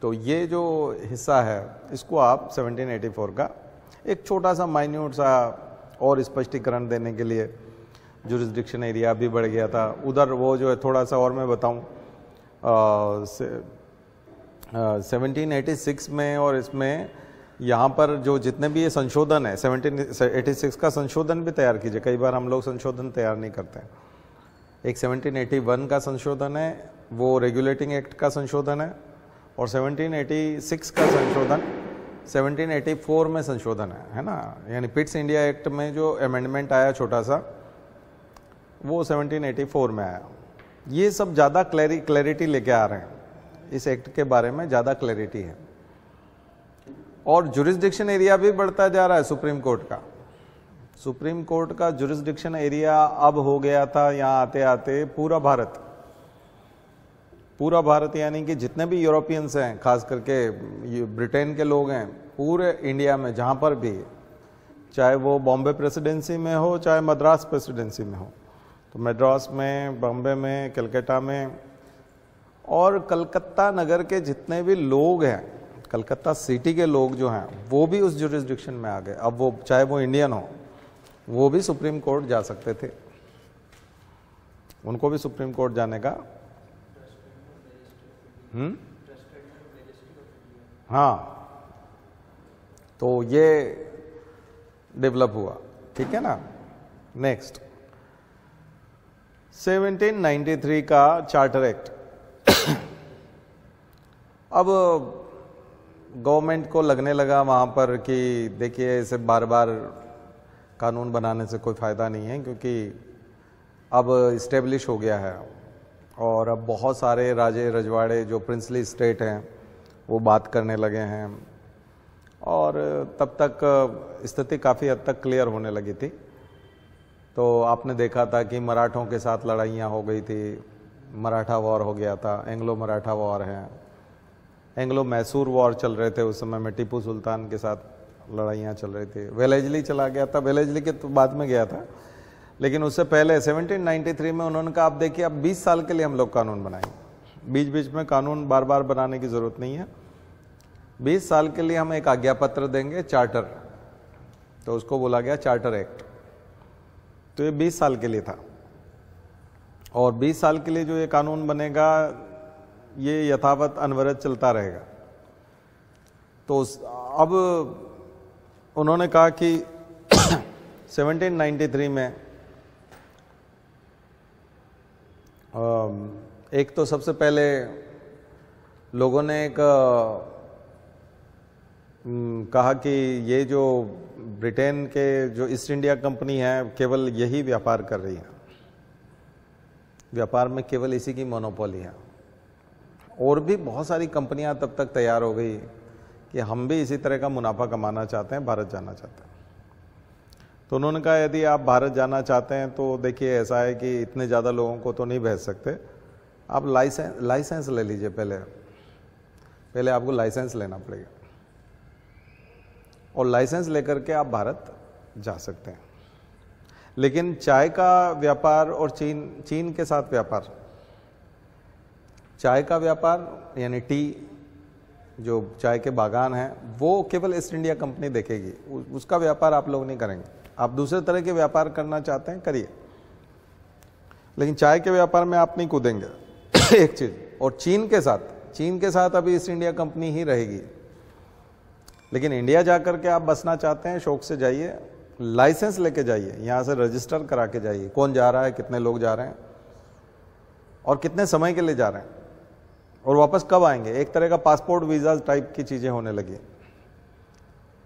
तो ये जो हिस्सा है इसको आप 1784 का एक छोटा सा माइन्यूट सा और स्पष्टीकरण देने के लिए, जुरिस्डिक्शन एरिया भी बढ़ गया था उधर। वो जो है थोड़ा सा और मैं बताऊं, 1786 में और इसमें यहाँ पर जो जितने भी ये संशोधन है, 1786 का संशोधन भी तैयार कीजिए। कई बार हम लोग संशोधन तैयार नहीं करते हैं। एक 1781 का संशोधन है, वो रेगुलेटिंग एक्ट का संशोधन है, और 1786 का संशोधन 1784 में संशोधन है ना। यानी पिट्स इंडिया एक्ट में जो अमेंडमेंट आया छोटा सा, वो 1784 में आया। ये सब ज़्यादा क्लैरिटी लेके आ रहे हैं, इस एक्ट के बारे में ज़्यादा क्लैरिटी है। और जुरिस्डिक्शन एरिया भी बढ़ता जा रहा है सुप्रीम कोर्ट का। सुप्रीम कोर्ट का जुरिस्डिक्शन एरिया अब हो गया था यहाँ आते आते पूरा भारत। पूरा भारत यानी कि जितने भी यूरोपियंस हैं, खास करके ब्रिटेन के लोग हैं, पूरे इंडिया में जहाँ पर भी, चाहे वो बॉम्बे प्रेसिडेंसी में हो चाहे मद्रास प्रेसिडेंसी में हो, तो मद्रास में, बॉम्बे में, कलकत्ता में, और कलकत्ता नगर के जितने भी लोग हैं, कलकत्ता सिटी के लोग जो हैं, वो भी उस जुरिस्डिक्शन में आ गए। अब वो चाहे वो इंडियन हो, वो भी सुप्रीम कोर्ट जा सकते थे, उनको भी सुप्रीम कोर्ट जाने का हाँ, तो ये डेवलप हुआ। ठीक है ना। नेक्स्ट 1793 का चार्टर एक्ट। अब गवर्नमेंट को लगने लगा वहाँ पर कि देखिए इसे बार बार कानून बनाने से कोई फ़ायदा नहीं है, क्योंकि अब इस्टेब्लिश हो गया है, और अब बहुत सारे राजे रजवाड़े जो प्रिंसली स्टेट हैं वो बात करने लगे हैं, और तब तक स्थिति काफ़ी हद तक क्लियर होने लगी थी। तो आपने देखा था कि मराठों के साथ लड़ाइयाँ हो गई थी, मराठा वॉर हो गया था, एंग्लो मराठा वॉर है, एंग्लो मैसूर वॉर चल रहे थे उस समय में, टीपू सुल्तान के साथ लड़ाइयाँ चल रही थी। वेलेजली चला गया था, वेलेजली के तो बाद में गया था, लेकिन उससे पहले 1793 में उन्होंने कहा अब देखिए अब 20 साल के लिए हम लोग कानून बनाएंगे, बीच बीच में कानून बार बार बनाने की ज़रूरत नहीं है, 20 साल के लिए हम एक आज्ञा पत्र देंगे, चार्टर। तो उसको बोला गया चार्टर एक्ट। तो ये 20 साल के लिए था, और 20 साल के लिए जो ये कानून बनेगा ये यथावत अनवरत चलता रहेगा। तो अब उन्होंने कहा कि 1793 में एक तो सबसे पहले लोगों ने एक कहा कि ये जो ब्रिटेन के जो ईस्ट इंडिया कंपनी है केवल यही व्यापार कर रही है, व्यापार में केवल इसी की मोनोपोली है, और भी बहुत सारी कंपनियां तब तक तैयार हो गई कि हम भी इसी तरह का मुनाफा कमाना चाहते हैं, भारत जाना चाहते हैं। तो उन्होंने कहा यदि आप भारत जाना चाहते हैं तो देखिए ऐसा है कि इतने ज़्यादा लोगों को तो नहीं भेज सकते, आप लाइसेंस ले लीजिए, पहले आपको लाइसेंस लेना पड़ेगा, और लाइसेंस लेकर के आप भारत जा सकते हैं। लेकिन चाय का व्यापार और चीन के साथ व्यापार, चाय का व्यापार यानी टी, जो चाय के बागान हैं वो केवल ईस्ट इंडिया कंपनी देखेगी, उसका व्यापार आप लोग नहीं करेंगे। आप दूसरे तरह के व्यापार करना चाहते हैं करिए, लेकिन चाय के व्यापार में आप नहीं कूदेंगे। एक चीज, और चीन के साथ अभी ईस्ट इंडिया कंपनी ही रहेगी, लेकिन इंडिया जाकर के आप बसना चाहते हैं, शौक से जाइए, लाइसेंस लेके जाइए, यहाँ से रजिस्टर करा के जाइए, कौन जा रहा है, कितने लोग जा रहे हैं और कितने समय के लिए जा रहे हैं और वापस कब आएंगे। एक तरह का पासपोर्ट वीज़ा टाइप की चीज़ें होने लगी।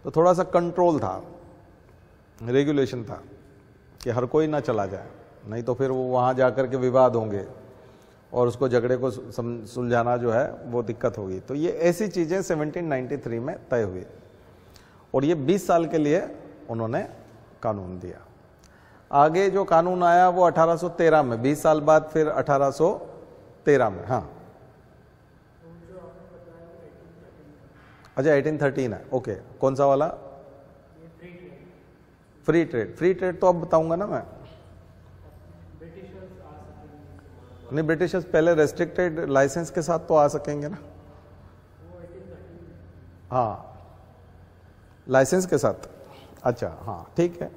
तो थोड़ा सा कंट्रोल था, रेगुलेशन था कि हर कोई ना चला जाए, नहीं तो फिर वो वहाँ जा कर के विवाद होंगे और उसको झगड़े को सुलझाना जो है वो दिक्कत होगी। तो ये ऐसी चीज़ें 1793 में तय हुई और ये 20 साल के लिए उन्होंने कानून दिया। आगे जो कानून आया वो 1813 में, 20 साल बाद फिर 1813 में। हाँ अच्छा 1813 है, ओके। कौन सा वाला? Free trade. फ्री ट्रेड तो अब बताऊंगा ना मैं। नहीं, ब्रिटिशर्स पहले रेस्ट्रिक्टेड लाइसेंस के साथ तो आ सकेंगे ना। हाँ लाइसेंस के साथ, अच्छा हाँ ठीक है।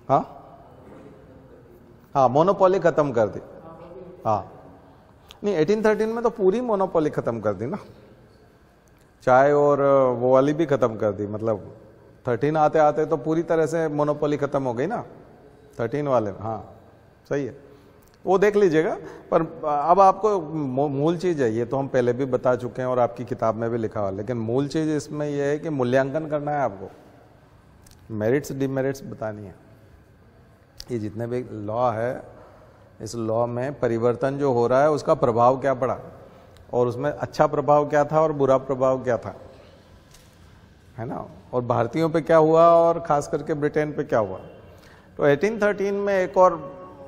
हाँ हाँ मोनोपोली खत्म कर दी। हाँ नहीं 1813 में तो पूरी मोनोपोली खत्म कर दी ना, चाय और वो वाली भी खत्म कर दी। मतलब 13 आते आते तो पूरी तरह से मोनोपोली खत्म हो गई ना 13 वाले। हाँ सही है, वो देख लीजिएगा। पर अब आपको मूल चीज़ है, ये तो हम पहले भी बता चुके हैं और आपकी किताब में भी लिखा हुआ, लेकिन मूल चीज़ इसमें यह है कि मूल्यांकन करना है आपको, मेरिट्स डिमेरिट्स बतानी है। ये जितने भी लॉ है, इस लॉ में परिवर्तन जो हो रहा है उसका प्रभाव क्या पड़ा और उसमें अच्छा प्रभाव क्या था और बुरा प्रभाव क्या था, है ना, और भारतीयों पे क्या हुआ और खास करके ब्रिटेन पे क्या हुआ। तो 1813 में एक और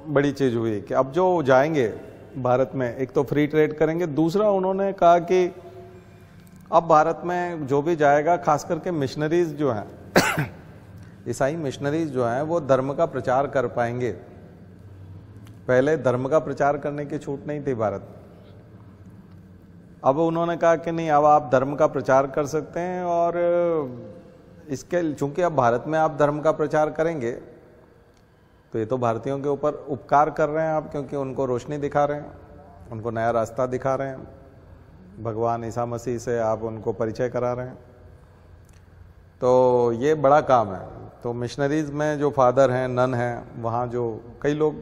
बड़ी चीज़ हुई कि अब जो जाएंगे भारत में, एक तो फ्री ट्रेड करेंगे, दूसरा उन्होंने कहा कि अब भारत में जो भी जाएगा खास करके मिशनरीज जो हैं ईसाई मिशनरीज जो हैं वो धर्म का प्रचार कर पाएंगे। पहले धर्म का प्रचार करने की छूट नहीं थी भारत में। अब उन्होंने कहा कि नहीं, अब आप धर्म का प्रचार कर सकते हैं और इसके चूंकि अब भारत में आप धर्म का प्रचार करेंगे तो ये तो भारतीयों के ऊपर उपकार कर रहे हैं आप, क्योंकि उनको रोशनी दिखा रहे हैं, उनको नया रास्ता दिखा रहे हैं, भगवान ईसा मसीह से आप उनको परिचय करा रहे हैं। तो ये बड़ा काम है। तो मिशनरीज में जो फादर हैं, नन हैं, वहाँ जो कई लोग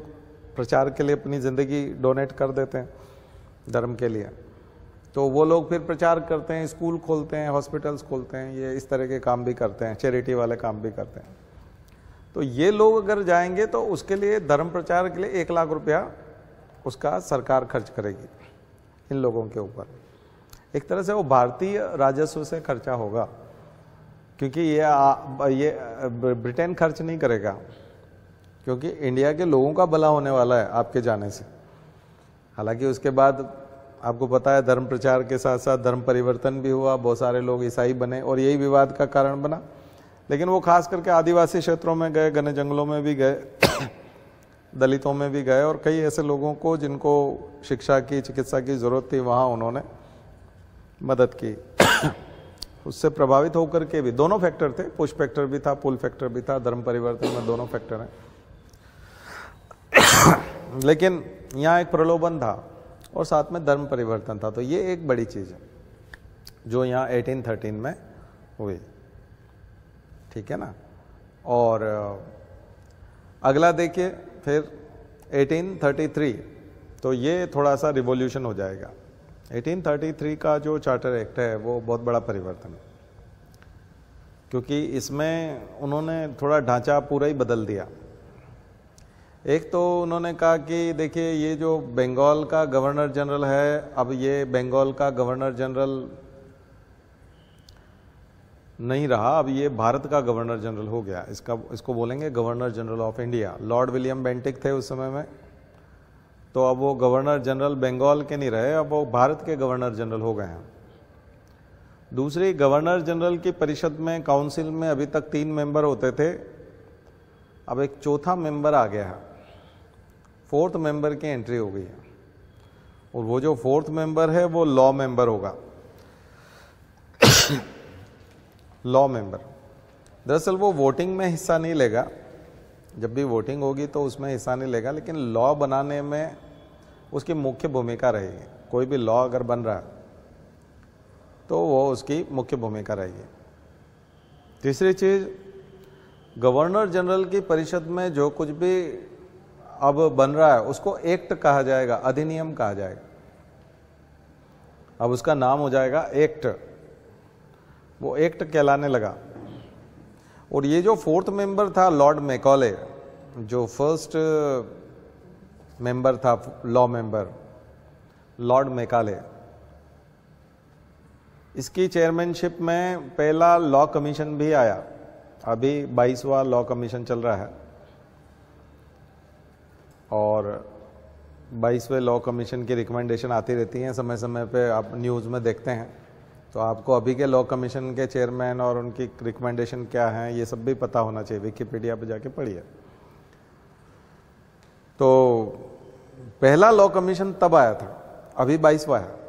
प्रचार के लिए अपनी ज़िंदगी डोनेट कर देते हैं धर्म के लिए, तो वो लोग फिर प्रचार करते हैं, स्कूल खोलते हैं, हॉस्पिटल्स खोलते हैं, ये इस तरह के काम भी करते हैं, चैरिटी वाले काम भी करते हैं। तो ये लोग अगर जाएंगे तो उसके लिए धर्म प्रचार के लिए 1 लाख रुपया उसका सरकार खर्च करेगी इन लोगों के ऊपर। एक तरह से वो भारतीय राजस्व से खर्चा होगा, क्योंकि ये ब्रिटेन खर्च नहीं करेगा, क्योंकि इंडिया के लोगों का भला होने वाला है आपके जाने से। हालांकि उसके बाद आपको पता है धर्म प्रचार के साथ साथ धर्म परिवर्तन भी हुआ, बहुत सारे लोग ईसाई बने और यही विवाद का कारण बना। लेकिन वो खास करके आदिवासी क्षेत्रों में गए, घने जंगलों में भी गए दलितों में भी गए और कई ऐसे लोगों को जिनको शिक्षा की, चिकित्सा की ज़रूरत थी, वहाँ उन्होंने मदद की। उससे प्रभावित होकर के भी दोनों फैक्टर थे, पुश फैक्टर भी था, पुल फैक्टर भी था, धर्म परिवर्तन में दोनों फैक्टर हैं। लेकिन यहाँ एक प्रलोभन था और साथ में धर्म परिवर्तन था। तो ये एक बड़ी चीज़ है जो यहाँ 1813 में हुई, ठीक है ना। और अगला देखिए फिर 1833, तो ये थोड़ा सा रिवॉल्यूशन हो जाएगा। 1833 का जो चार्टर एक्ट है वो बहुत बड़ा परिवर्तन है, क्योंकि इसमें उन्होंने थोड़ा ढांचा पूरा ही बदल दिया। एक तो उन्होंने कहा कि देखिए ये जो बंगाल का गवर्नर जनरल है, अब ये बंगाल का गवर्नर जनरल नहीं रहा, अब ये भारत का गवर्नर जनरल हो गया। इसको बोलेंगे governor general of India. Lord William Bentinck थे उस समय में, तो अब वो गवर्नर जनरल बंगाल के नहीं रहे, अब वो भारत के गवर्नर जनरल हो गए हैं। दूसरी, गवर्नर जनरल की परिषद में, काउंसिल में अभी तक 3 मेंबर होते थे, अब एक चौथा मेंबर आ गया है, 4th मेंबर की एंट्री हो गई है। और वो जो 4th मेंबर है वो लॉ मेंबर होगा लॉ मेंबर। दरअसल वो वोटिंग में हिस्सा नहीं लेगा, जब भी वोटिंग होगी तो उसमें हिस्सा नहीं लेगा, लेकिन लॉ बनाने में उसकी मुख्य भूमिका रहेगी। कोई भी लॉ अगर बन रहा है तो वो उसकी मुख्य भूमिका रहेगी। तीसरी चीज़, गवर्नर जनरल की परिषद में जो कुछ भी अब बन रहा है उसको एक्ट कहा जाएगा, अधिनियम कहा जाएगा। अब उसका नाम हो जाएगा एक्ट, वो एक्ट कहलाने लगा। और ये जो फोर्थ मेंबर था लॉर्ड मैकॉले, जो फर्स्ट मेंबर था लॉ मेंबर, लॉर्ड मैकाले, इसकी चेयरमैनशिप में पहला लॉ कमीशन भी आया। अभी 22वां लॉ कमीशन चल रहा है और 22वें लॉ कमीशन की रिकमेंडेशन आती रहती हैं समय समय पे, आप न्यूज़ में देखते हैं। तो आपको अभी के लॉ कमीशन के चेयरमैन और उनकी रिकमेंडेशन क्या हैं ये सब भी पता होना चाहिए, विकिपीडिया पे जाके पढ़िए। तो पहला लॉ कमीशन तब आया था, अभी 22वां है।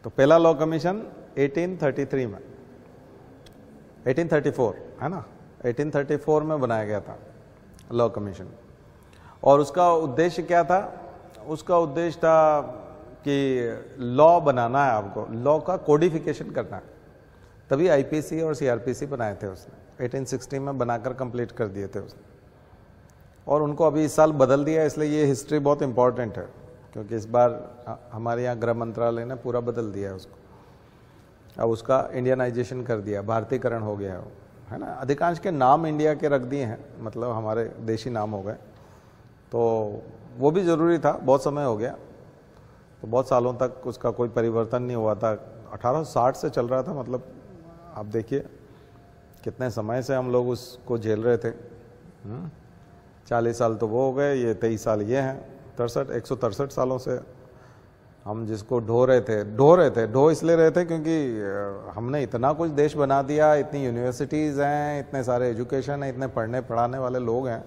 तो पहला लॉ कमीशन 1833 में, 1834 है ना, 1834 में बनाया गया था लॉ कमीशन। और उसका उद्देश्य क्या था? उसका उद्देश्य था कि लॉ बनाना है, आपको लॉ का कोडिफिकेशन करना है। तभी आईपीसी और सीआरपीसी बनाए थे उसने, 1860 में बनाकर कंप्लीट कर दिए थे उसने। और उनको अभी इस साल बदल दिया, इसलिए ये हिस्ट्री बहुत इंपॉर्टेंट है, क्योंकि इस बार हमारे यहाँ गृह मंत्रालय ने पूरा बदल दिया है उसको। अब उसका इंडियनाइजेशन कर दिया, भारतीकरण हो गया है ना। अधिकांश के नाम इंडिया के रख दिए हैं, मतलब हमारे देशी नाम हो गए। तो वो भी ज़रूरी था, बहुत समय हो गया। तो बहुत सालों तक उसका कोई परिवर्तन नहीं हुआ था। 1860 से चल रहा था, मतलब आप देखिए कितने समय से हम लोग उसको झेल रहे थे। 40 साल तो वो हो गए, ये 23 साल ये हैं, 163 सालों से हम जिसको ढो रहे थे। ढो इसलिए रहे थे क्योंकि हमने इतना कुछ देश बना दिया, इतनी यूनिवर्सिटीज़ हैं, इतने सारे एजुकेशन है, इतने पढ़ने पढ़ाने वाले लोग हैं,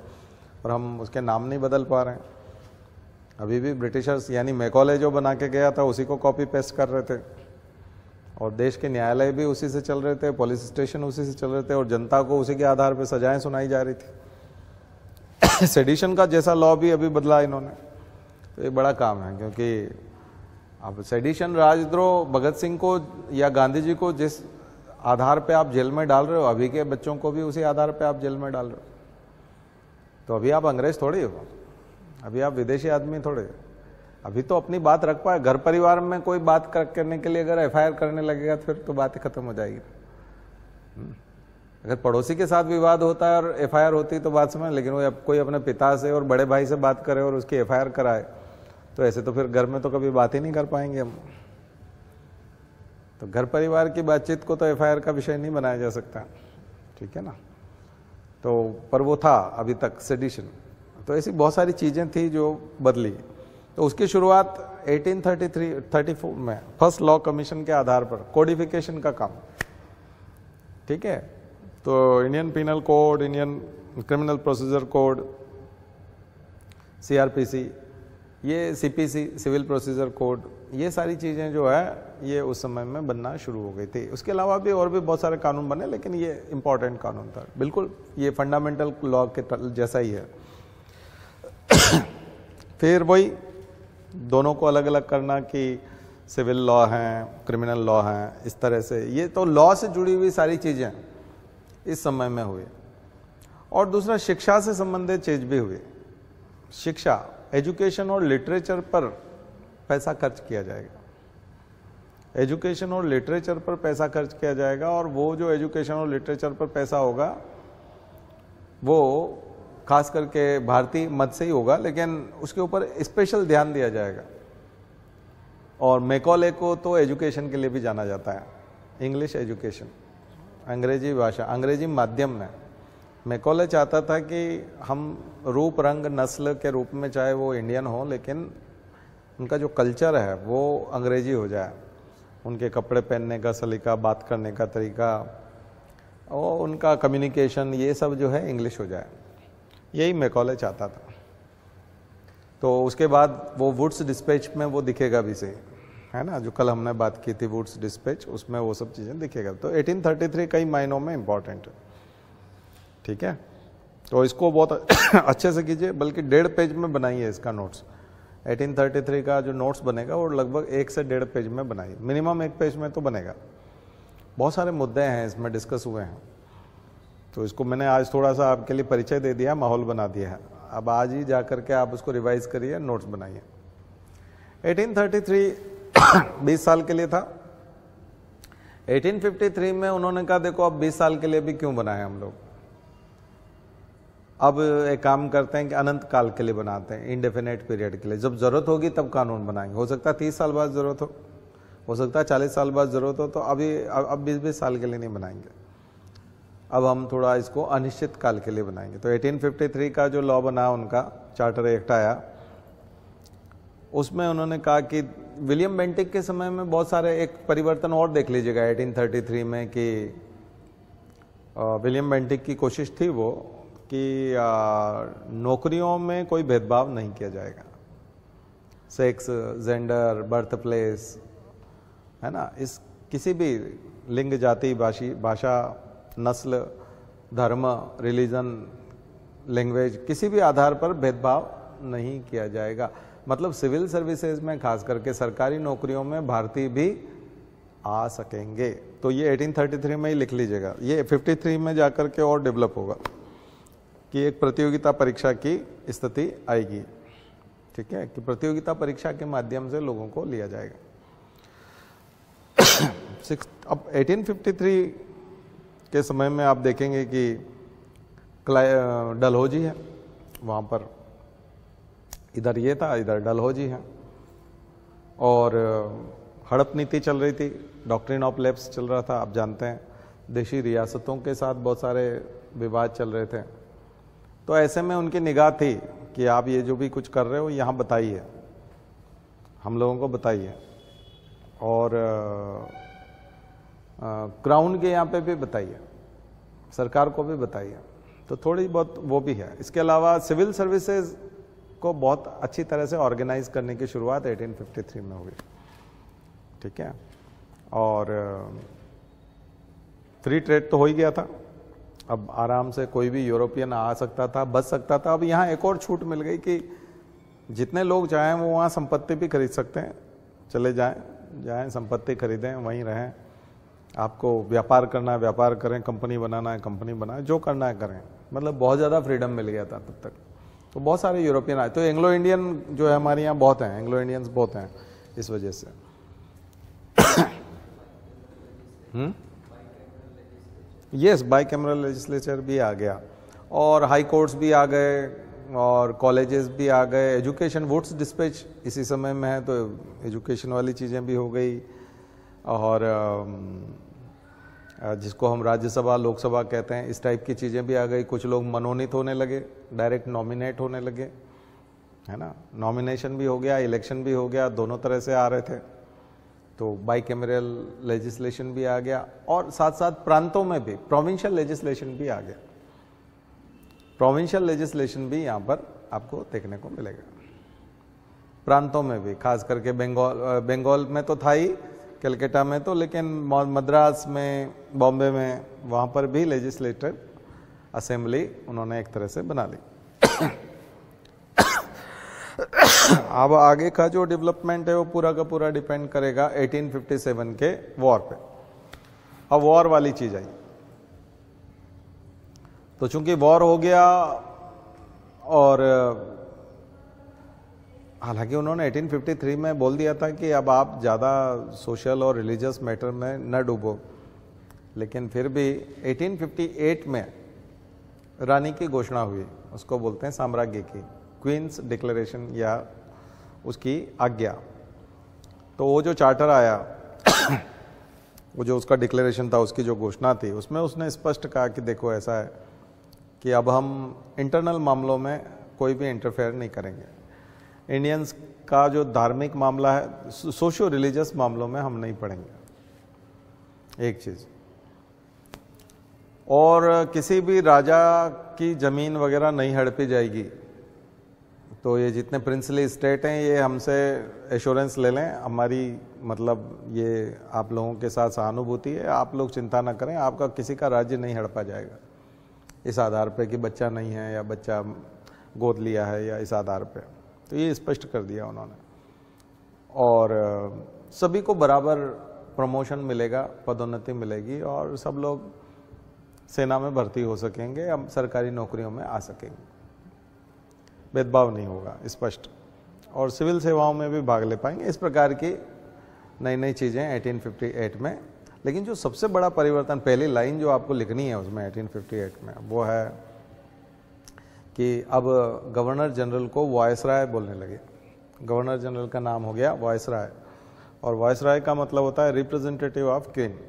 और हम उसके नाम नहीं बदल पा रहे हैं। अभी भी ब्रिटिशर्स यानी मैकॉले जो बना के गया था उसी को कॉपी पेस्ट कर रहे थे, और देश के न्यायालय भी उसी से चल रहे थे, पुलिस स्टेशन उसी से चल रहे थे, और जनता को उसी के आधार पर सजाएं सुनाई जा रही थी। सेडिशन का जैसा लॉ भी अभी बदला इन्होंने। तो ये बड़ा काम है, क्योंकि अब सेडिशन, राजद्रोह, भगत सिंह को या गांधी जी को जिस आधार पे आप जेल में डाल रहे हो, अभी के बच्चों को भी उसी आधार पे आप जेल में डाल रहे हो। तो अभी आप अंग्रेज थोड़ी हो, अभी आप विदेशी आदमी थोड़े। अभी तो अपनी बात रख पाए। घर परिवार में कोई बात करने के लिए अगर एफआईआर करने लगेगा फिर तो बात ही खत्म हो जाएगी। अगर पड़ोसी के साथ विवाद होता है और एफआईआर होती तो बात समझ, लेकिन वो कोई अपने पिता से और बड़े भाई से बात करे और उसकी एफआईआर कराए, तो ऐसे तो फिर घर में तो कभी बात ही नहीं कर पाएंगे हम। तो घर परिवार की बातचीत को तो एफआईआर का विषय नहीं बनाया जा सकता, ठीक है ना। तो पर वो था अभी तक सेडिशन। तो ऐसी बहुत सारी चीज़ें थी जो बदली। तो उसकी शुरुआत 1834 में फर्स्ट लॉ कमीशन के आधार पर कोडिफिकेशन का काम, ठीक है। तो Indian penal code, Indian criminal procedure code, CrPC, ये सीपीसी, सिविल प्रोसीजर कोड, ये सारी चीज़ें जो है ये उस समय में बनना शुरू हो गई थी। उसके अलावा भी और भी बहुत सारे कानून बने, लेकिन ये इम्पोर्टेंट कानून था, बिल्कुल ये फंडामेंटल लॉ के जैसा ही है। फिर वही दोनों को अलग अलग करना कि सिविल लॉ हैं, क्रिमिनल लॉ हैं, इस तरह से ये तो लॉ से जुड़ी हुई सारी चीज़ें इस समय में हुई। और दूसरा शिक्षा से संबंधित चीज भी हुई। शिक्षा, एजुकेशन और लिटरेचर पर पैसा खर्च किया जाएगा। एजुकेशन और लिटरेचर पर पैसा खर्च किया जाएगा, और वो जो एजुकेशन और लिटरेचर पर पैसा होगा वो खास करके भारतीय मत से ही होगा, लेकिन उसके ऊपर स्पेशल ध्यान दिया जाएगा। और मैकॉले को तो एजुकेशन के लिए भी जाना जाता है, इंग्लिश एजुकेशन, अंग्रेजी भाषा, अंग्रेजी माध्यम में। मैकॉले चाहता था कि हम रूप रंग नस्ल के रूप में चाहे वो इंडियन हो, लेकिन उनका जो कल्चर है वो अंग्रेजी हो जाए। उनके कपड़े पहनने का सलीका, बात करने का तरीका और उनका कम्युनिकेशन, ये सब जो है इंग्लिश हो जाए। यही मैकॉले चाहता था। तो उसके बाद वो वुड्स डिस्पैच में वो दिखेगा भी सही, है ना, जो कल हमने बात की थी वुड्स डिस्पैच, उसमें वो सब चीज़ें दिखेगा। तो 1833 कई मायनों में इम्पॉर्टेंट है, ठीक है। तो इसको बहुत अच्छे से कीजिए, बल्कि 1.5 पेज में बनाइए इसका नोट्स। 1833 का जो नोट्स बनेगा वो लगभग 1 से 1.5 पेज में बनाइए, मिनिमम 1 पेज में तो बनेगा। बहुत सारे मुद्दे हैं इसमें डिस्कस हुए हैं, तो इसको मैंने आज थोड़ा सा आपके लिए परिचय दे दिया, माहौल बना दिया है। अब आज ही जा करके आप उसको रिवाइज करिए, नोट्स बनाइए। 1833 20 साल के लिए था। 1853 में उन्होंने कहा देखो अब 20 साल के लिए भी क्यों बनाए हम लोग, अब एक काम करते हैं कि अनंत काल के लिए बनाते हैं, इंडेफिनेट पीरियड के लिए। जब जरूरत होगी तब कानून बनाएंगे। हो सकता है 30 साल बाद जरूरत हो सकता है 40 साल बाद जरूरत हो, तो अभी अब 20-20 साल के लिए नहीं बनाएंगे, अब हम थोड़ा इसको अनिश्चित काल के लिए बनाएंगे। तो 1853 का जो लॉ बना, उनका चार्टर एक्ट आया, उसमें उन्होंने कहा कि विलियम बेंटिक के समय में बहुत सारे एक परिवर्तन और देख लीजिएगा 1833 में, कि विलियम बेंटिक की कोशिश थी वो कि नौकरियों में कोई भेदभाव नहीं किया जाएगा, सेक्स, जेंडर, बर्थ प्लेस, है ना, इस किसी भी लिंग, जाति, भाषा, नस्ल, धर्म, रिलीजन, लैंग्वेज, किसी भी आधार पर भेदभाव नहीं किया जाएगा। मतलब सिविल सर्विसेज में, खास करके सरकारी नौकरियों में भारतीय भी आ सकेंगे। तो ये 1833 में ही लिख लीजिएगा। ये 53 में जाकर के और डेवलप होगा कि एक प्रतियोगिता परीक्षा की स्थिति आएगी, ठीक है, कि प्रतियोगिता परीक्षा के माध्यम से लोगों को लिया जाएगा। अब 1853 के समय में आप देखेंगे कि डलहौजी है, वहाँ पर इधर ये था, इधर डलहौजी है, और हड़प नीति चल रही थी, डॉक्ट्रिन ऑफ लैप्स चल रहा था। आप जानते हैं देशी रियासतों के साथ बहुत सारे विवाद चल रहे थे। तो ऐसे में उनकी निगाह थी कि आप ये जो भी कुछ कर रहे हो यहाँ बताइए, हम लोगों को बताइए, और क्राउन के यहाँ पे भी बताइए, सरकार को भी बताइए। तो थोड़ी बहुत वो भी है। इसके अलावा सिविल सर्विसेज को बहुत अच्छी तरह से ऑर्गेनाइज करने की शुरुआत 1853 में हुई, ठीक है। और फ्री ट्रेड तो हो ही गया था, अब आराम से कोई भी यूरोपियन आ सकता था, बच सकता था। अब यहाँ एक और छूट मिल गई कि जितने लोग चाहें वो वहाँ संपत्ति भी खरीद सकते हैं, चले जाएं संपत्ति खरीदें, वहीं रहें। आपको व्यापार करना है व्यापार करें, कंपनी बनाना है कंपनी बनाएं, जो करना है करें। मतलब बहुत ज़्यादा फ्रीडम मिल गया था तब तक। तो बहुत सारे यूरोपियन आए। तो एंग्लो इंडियन जो है हमारे यहाँ बहुत हैं, एंग्लो इंडियंस बहुत हैं इस वजह से। यस, बाई कैमरल लेजिस्लेचर भी आ गया, और हाई कोर्ट्स भी आ गए, और कॉलेजेस भी आ गए। एजुकेशन, वुड्स डिस्पैच इसी समय में है, तो एजुकेशन वाली चीज़ें भी हो गई। और जिसको हम राज्यसभा लोकसभा कहते हैं, इस टाइप की चीज़ें भी आ गई। कुछ लोग मनोनीत होने लगे, डायरेक्ट नॉमिनेट होने लगे, है ना। नॉमिनेशन भी हो गया, इलेक्शन भी हो गया, दोनों तरह से आ रहे थे। तो बाई कैमरल लेजिस्लेशन भी आ गया, और साथ साथ प्रांतों में भी प्रोविंशियल लेजिस्लेशन भी आ गया। प्रोविंशियल लेजिस्लेशन भी यहाँ पर आपको देखने को मिलेगा, प्रांतों में भी। खास करके बंगाल में तो था ही, कलकत्ता में तो, लेकिन मद्रास में, बॉम्बे में, वहाँ पर भी लेजिस्लेटिव असेंबली उन्होंने एक तरह से बना ली। अब आगे का जो डेवलपमेंट है वो पूरा का पूरा डिपेंड करेगा 1857 के वॉर पे। अब वॉर वाली चीज आई, तो चूंकि वॉर हो गया, और हालांकि उन्होंने 1853 में बोल दिया था कि अब आप ज़्यादा सोशल और रिलीजियस मैटर में न डूबो, लेकिन फिर भी 1858 में रानी की घोषणा हुई, उसको बोलते हैं साम्राज्य की, क्वींस डिक्लेरेशन या उसकी आज्ञा। तो वो जो चार्टर आया वो जो उसका डिक्लेरेशन था, उसकी जो घोषणा थी, उसमें उसने स्पष्ट कहा कि देखो ऐसा है कि अब हम इंटरनल मामलों में कोई भी इंटरफेयर नहीं करेंगे। इंडियंस का जो धार्मिक मामला है, सोशो रिलीजियस मामलों में हम नहीं पढ़ेंगे, एक चीज। और किसी भी राजा की जमीन वगैरह नहीं हड़पी जाएगी। तो ये जितने प्रिंसली स्टेट हैं, ये हमसे एश्योरेंस ले लें, हमारी मतलब ये आप लोगों के साथ सहानुभूति है, आप लोग चिंता ना करें, आपका किसी का राज्य नहीं हड़पा जाएगा इस आधार पे कि बच्चा नहीं है या बच्चा गोद लिया है, या इस आधार पे। तो ये स्पष्ट कर दिया उन्होंने। और सभी को बराबर प्रमोशन मिलेगा, पदोन्नति मिलेगी, और सब लोग सेना में भर्ती हो सकेंगे, हम सरकारी नौकरियों में आ सकेंगे, भेदभाव नहीं होगा स्पष्ट, और सिविल सेवाओं में भी भाग ले पाएंगे। इस प्रकार की नई नई चीज़ें 1858 में। लेकिन जो सबसे बड़ा परिवर्तन, पहली लाइन जो आपको लिखनी है उसमें 1858 में, वो है कि अब गवर्नर जनरल को वायसराय बोलने लगे। गवर्नर जनरल का नाम हो गया वायसराय, और वायसराय का मतलब होता है रिप्रेजेंटेटिव ऑफ क्वीन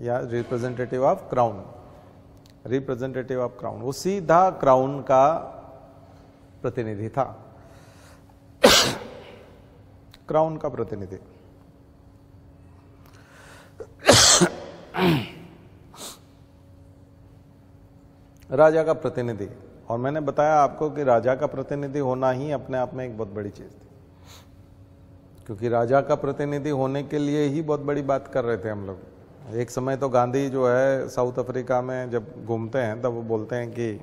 या representative of crown. Representative of crown, वो सीधा क्राउन का प्रतिनिधि था, क्राउन का प्रतिनिधि। राजा का प्रतिनिधि, और मैंने बताया आपको कि राजा का प्रतिनिधि होना ही अपने आप में एक बहुत बड़ी चीज थी, क्योंकि राजा का प्रतिनिधि होने के लिए ही बहुत बड़ी बात कर रहे थे हम लोग। एक समय तो गांधी जो है साउथ अफ्रीका में जब घूमते हैं तब वो बोलते हैं कि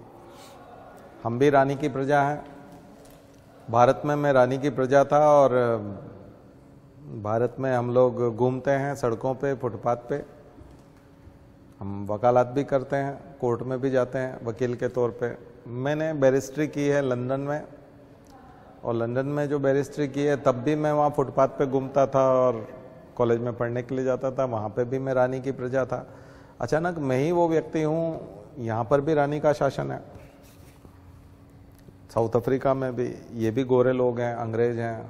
हम भी रानी की प्रजा हैं, भारत में मैं रानी की प्रजा था, और भारत में हम लोग घूमते हैं सड़कों पे, फुटपाथ पे, हम वकालत भी करते हैं, कोर्ट में भी जाते हैं वकील के तौर पे। मैंने बैरिस्ट्री की है लंदन में, और लंदन में जो बैरिस्ट्री की है तब भी मैं वहाँ फुटपाथ पे घूमता था और कॉलेज में पढ़ने के लिए जाता था, वहाँ पे भी मैं रानी की प्रजा था। अचानक मैं ही वो व्यक्ति हूँ, यहाँ पर भी रानी का शासन है। साउथ अफ्रीका में भी ये भी गोरे लोग हैं, अंग्रेज हैं,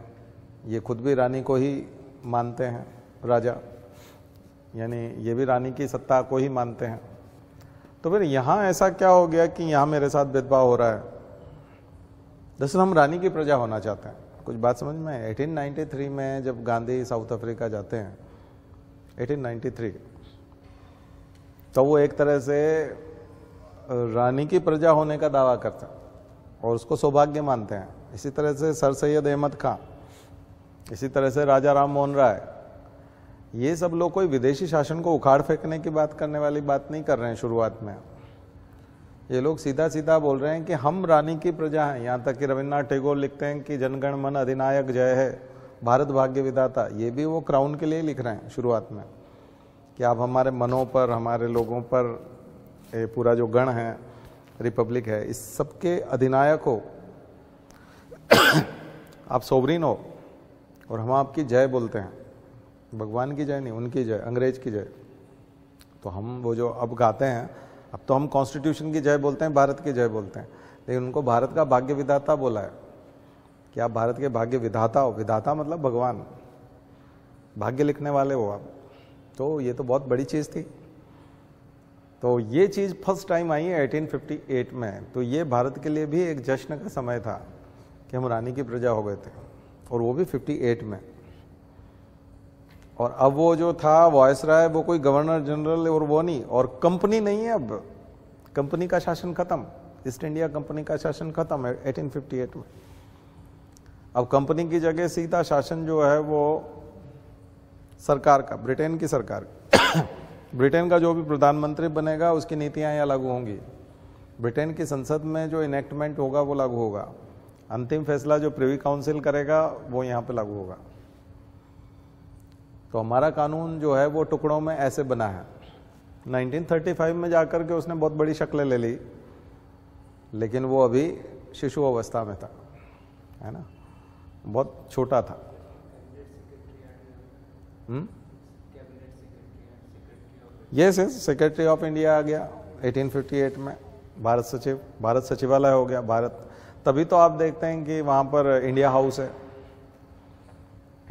ये खुद भी रानी को ही मानते हैं राजा, यानी ये भी रानी की सत्ता को ही मानते हैं। तो फिर यहाँ ऐसा क्या हो गया कि यहाँ मेरे साथ भेदभाव हो रहा है? दरअसल हम रानी की प्रजा होना चाहते हैं। कुछ बात समझ में? 1893 में जब गांधी साउथ अफ्रीका जाते हैं, 1893, तो वो एक तरह से रानी की प्रजा होने का दावा करते हैं और उसको सौभाग्य मानते हैं। इसी तरह से सर सैयद अहमद खां, इसी तरह से राजा राम मोहन राय, ये सब लोग कोई विदेशी शासन को उखाड़ फेंकने की बात करने वाली बात नहीं कर रहे हैं शुरुआत में। ये लोग सीधा सीधा बोल रहे हैं कि हम रानी की प्रजा हैं। यहाँ तक कि रविन्द्रनाथ टैगोर लिखते हैं कि जनगण मन अधिनायक जय है, भारत भाग्य विधाता। ये भी वो क्राउन के लिए लिख रहे हैं शुरुआत में, कि आप हमारे मनों पर, हमारे लोगों पर, ये पूरा जो गण है, रिपब्लिक है, इस सब के अधिनायक हो, आप सोवरीन हो, और हम आपकी जय बोलते हैं। भगवान की जय नहीं, उनकी जय, अंग्रेज की जय। तो हम वो जो अब गाते हैं, अब तो हम कॉन्स्टिट्यूशन की जय बोलते हैं, भारत की जय बोलते हैं, लेकिन उनको भारत का भाग्य विधाता बोला है कि आप भारत के भाग्य विधाता हो। विधाता मतलब भगवान, भाग्य लिखने वाले हो आप। तो ये तो बहुत बड़ी चीज़ थी। तो ये चीज़ फर्स्ट टाइम आई है 1858 में। तो ये भारत के लिए भी एक जश्न का समय था कि हम रानी की प्रजा हो गए थे, और वो भी 58 में। और अब वो जो था वायसराय, वो कोई गवर्नर जनरल और वो नहीं, और कंपनी नहीं है। अब कंपनी का शासन खत्म, ईस्ट इंडिया कंपनी का शासन खत्म है 1858 में। अब कंपनी की जगह सीधा शासन जो है वो सरकार का, ब्रिटेन की सरकार ब्रिटेन का जो भी प्रधानमंत्री बनेगा उसकी नीतियां यहाँ लागू होंगी। ब्रिटेन की संसद में जो इनेक्टमेंट होगा वो लागू होगा। अंतिम फैसला जो प्रिवी काउंसिल करेगा वो यहाँ पे लागू होगा। तो हमारा कानून जो है वो टुकड़ों में ऐसे बना है। 1935 में जाकर के उसने बहुत बड़ी शक्लें ले ली, लेकिन वो अभी शिशु अवस्था में था, है ना, बहुत छोटा था। यस सेक्रेटरी ऑफ इंडिया आ गया 1858 में। भारत सचिव, भारत सचिवालय हो गया भारत। तभी तो आप देखते हैं कि वहाँ पर इंडिया हाउस है।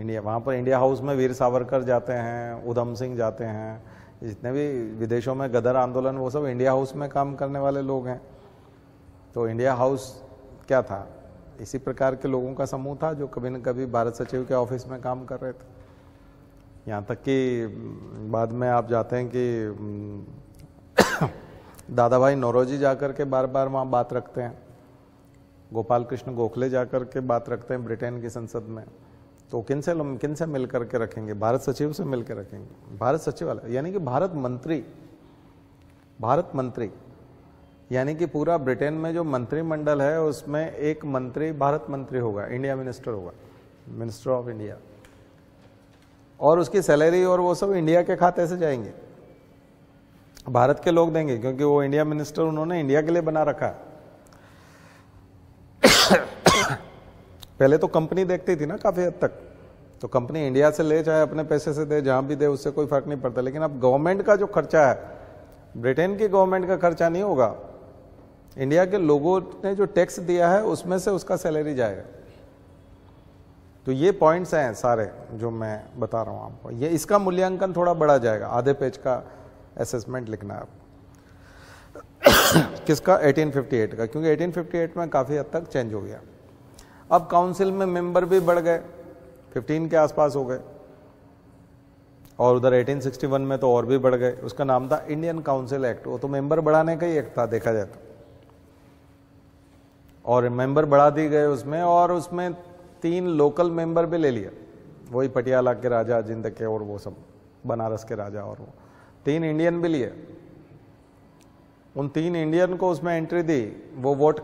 वहाँ पर इंडिया हाउस में वीर सावरकर जाते हैं, उधम सिंह जाते हैं, जितने भी विदेशों में गदर आंदोलन, वो सब इंडिया हाउस में काम करने वाले लोग हैं। तो इंडिया हाउस क्या था? इसी प्रकार के लोगों का समूह था जो कभी न कभी भारत सचिव के ऑफिस में काम कर रहे थे। यहाँ तक कि बाद में आप जाते हैं कि दादा भाई नौरोजी जाकर के बार बार वहाँ बात रखते हैं, गोपाल कृष्ण गोखले जाकर के बात रखते हैं ब्रिटेन की संसद में। तो किन से मिल करके रखेंगे? भारत सचिव से मिल के रखेंगे। भारत सचिवालय यानी कि भारत मंत्री यानी कि पूरा ब्रिटेन में जो मंत्रिमंडल है उसमें एक मंत्री भारत मंत्री होगा, इंडिया मिनिस्टर होगा, मिनिस्टर ऑफ इंडिया, और उसकी सैलरी और वो सब इंडिया के खाते से जाएंगे। भारत के लोग देंगे क्योंकि वो इंडिया मिनिस्टर उन्होंने इंडिया के लिए बना रखा है। पहले तो कंपनी देखती थी ना काफी हद तक, तो कंपनी इंडिया से ले चाहे अपने पैसे से दे, जहां भी दे उससे कोई फर्क नहीं पड़ता। लेकिन अब गवर्नमेंट का जो खर्चा है, ब्रिटेन की गवर्नमेंट का खर्चा नहीं होगा, इंडिया के लोगों ने जो टैक्स दिया है उसमें से उसका सैलरी जाएगा। तो ये पॉइंट्स हैं सारे जो मैं बता रहा हूं आपको। ये इसका मूल्यांकन थोड़ा बढ़ा जाएगा, आधे पेज का असेसमेंट लिखना है आपको। किसका? 1858 का, क्योंकि 1858 में काफी हद तक चेंज हो गया। अब काउंसिल में मेंबर भी बढ़ गए, 15 के आसपास हो गए, और उधर 1861 में तो और भी बढ़ गए। उसका नाम था इंडियन काउंसिल एक्ट, वो तो मेंबर बढ़ाने का ही एक्ट था देखा जाए तो, और मेंबर बढ़ा दी गए उसमें, और उसमें 3 लोकल मेंबर भी ले लिया, वही पटियाला के राजा, जिंद के, और वो सब बनारस के राजा, और वो 3 इंडियन भी लिए। उन 3 इंडियन को उसमें एंट्री दी। वो वोट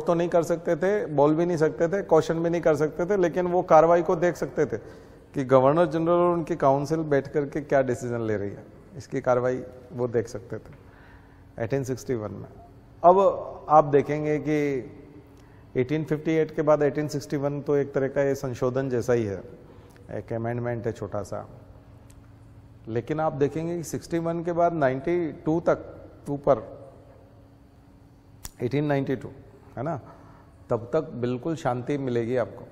तो नहीं कर सकते थे, बोल भी नहीं सकते थे, क्वेश्चन भी नहीं कर सकते थे, लेकिन वो कार्रवाई को देख सकते थे कि गवर्नर जनरल और उनकी काउंसिल बैठ करके क्या डिसीजन ले रही है, इसकी कार्रवाई वो देख सकते थे 1861 में। अब आप देखेंगे कि 1858 के बाद 1861 तो एक तरह का ये संशोधन जैसा ही है, एक अमेंडमेंट है छोटा सा। लेकिन आप देखेंगे कि 61 के बाद 92 तक ऊपर, 1892 है ना, तब तक बिल्कुल शांति मिलेगी आपको।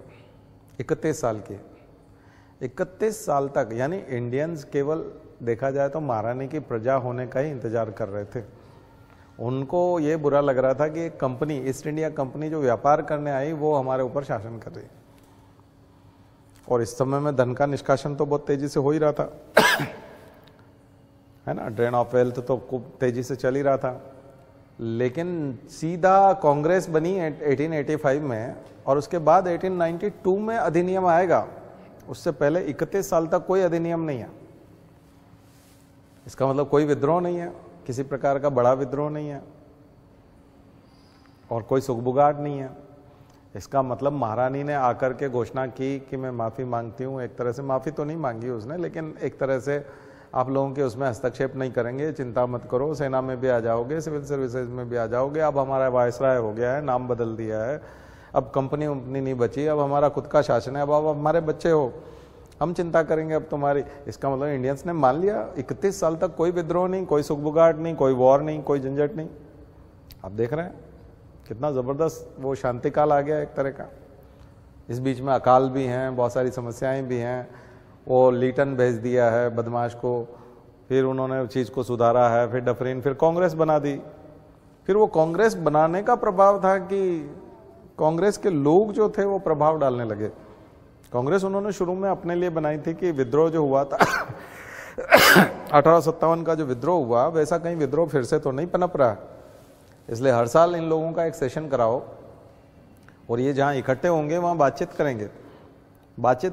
31 साल की, 31 साल तक, यानी इंडियंस केवल देखा जाए तो महारानी की प्रजा होने का ही इंतजार कर रहे थे। उनको ये बुरा लग रहा था कि एक कंपनी, ईस्ट इंडिया कंपनी जो व्यापार करने आई, वो हमारे ऊपर शासन कर रही। और इस समय में धन का निष्कासन तो बहुत तेजी से हो ही रहा था है ना, ड्रेन ऑफ वेल्थ तो खूब तेजी से चल ही रहा था। लेकिन सीधा कांग्रेस बनी 1885 में, और उसके बाद 1892 में अधिनियम आएगा। उससे पहले 31 साल तक कोई अधिनियम नहीं है। इसका मतलब कोई विद्रोह नहीं है, किसी प्रकार का बड़ा विद्रोह नहीं है, और कोई सुगबुगाहट नहीं है। इसका मतलब महारानी ने आकर के घोषणा की कि मैं माफी मांगती हूँ। एक तरह से माफी तो नहीं मांगी उसने, लेकिन एक तरह से आप लोगों के उसमें हस्तक्षेप नहीं करेंगे, चिंता मत करो, सेना में भी आ जाओगे, सिविल सर्विसेज में भी आ जाओगे, अब हमारा वायसराय हो गया है, नाम बदल दिया है, अब कंपनी वंपनी नहीं बची, अब हमारा खुद का शासन है, अब हमारे बच्चे हो, हम चिंता करेंगे अब तुम्हारी। इसका मतलब इंडियंस ने मान लिया 31 साल तक कोई विद्रोह नहीं, कोई सुगबुगाहट नहीं, कोई वॉर नहीं, कोई झंझट नहीं। आप देख रहे हैं कितना जबरदस्त वो शांति काल आ गया एक तरह का। इस बीच में अकाल भी हैं, बहुत सारी समस्याएं भी हैं। वो लीटन भेज दिया है बदमाश को, फिर उन्होंने उस चीज़ को सुधारा है, फिर डफरीन, फिर कांग्रेस बना दी। फिर वो कांग्रेस बनाने का प्रभाव था कि कांग्रेस के लोग जो थे वो प्रभाव डालने लगे। कांग्रेस उन्होंने शुरू में अपने लिए बनाई थी कि विद्रोह जो हुआ था 1857 का जो विद्रोह हुआ, वैसा कहीं विद्रोह फिर से तो नहीं पनप रहा, इसलिए हर साल इन लोगों का एक सेशन कराओ, और ये जहाँ इकट्ठे होंगे वहाँ बातचीत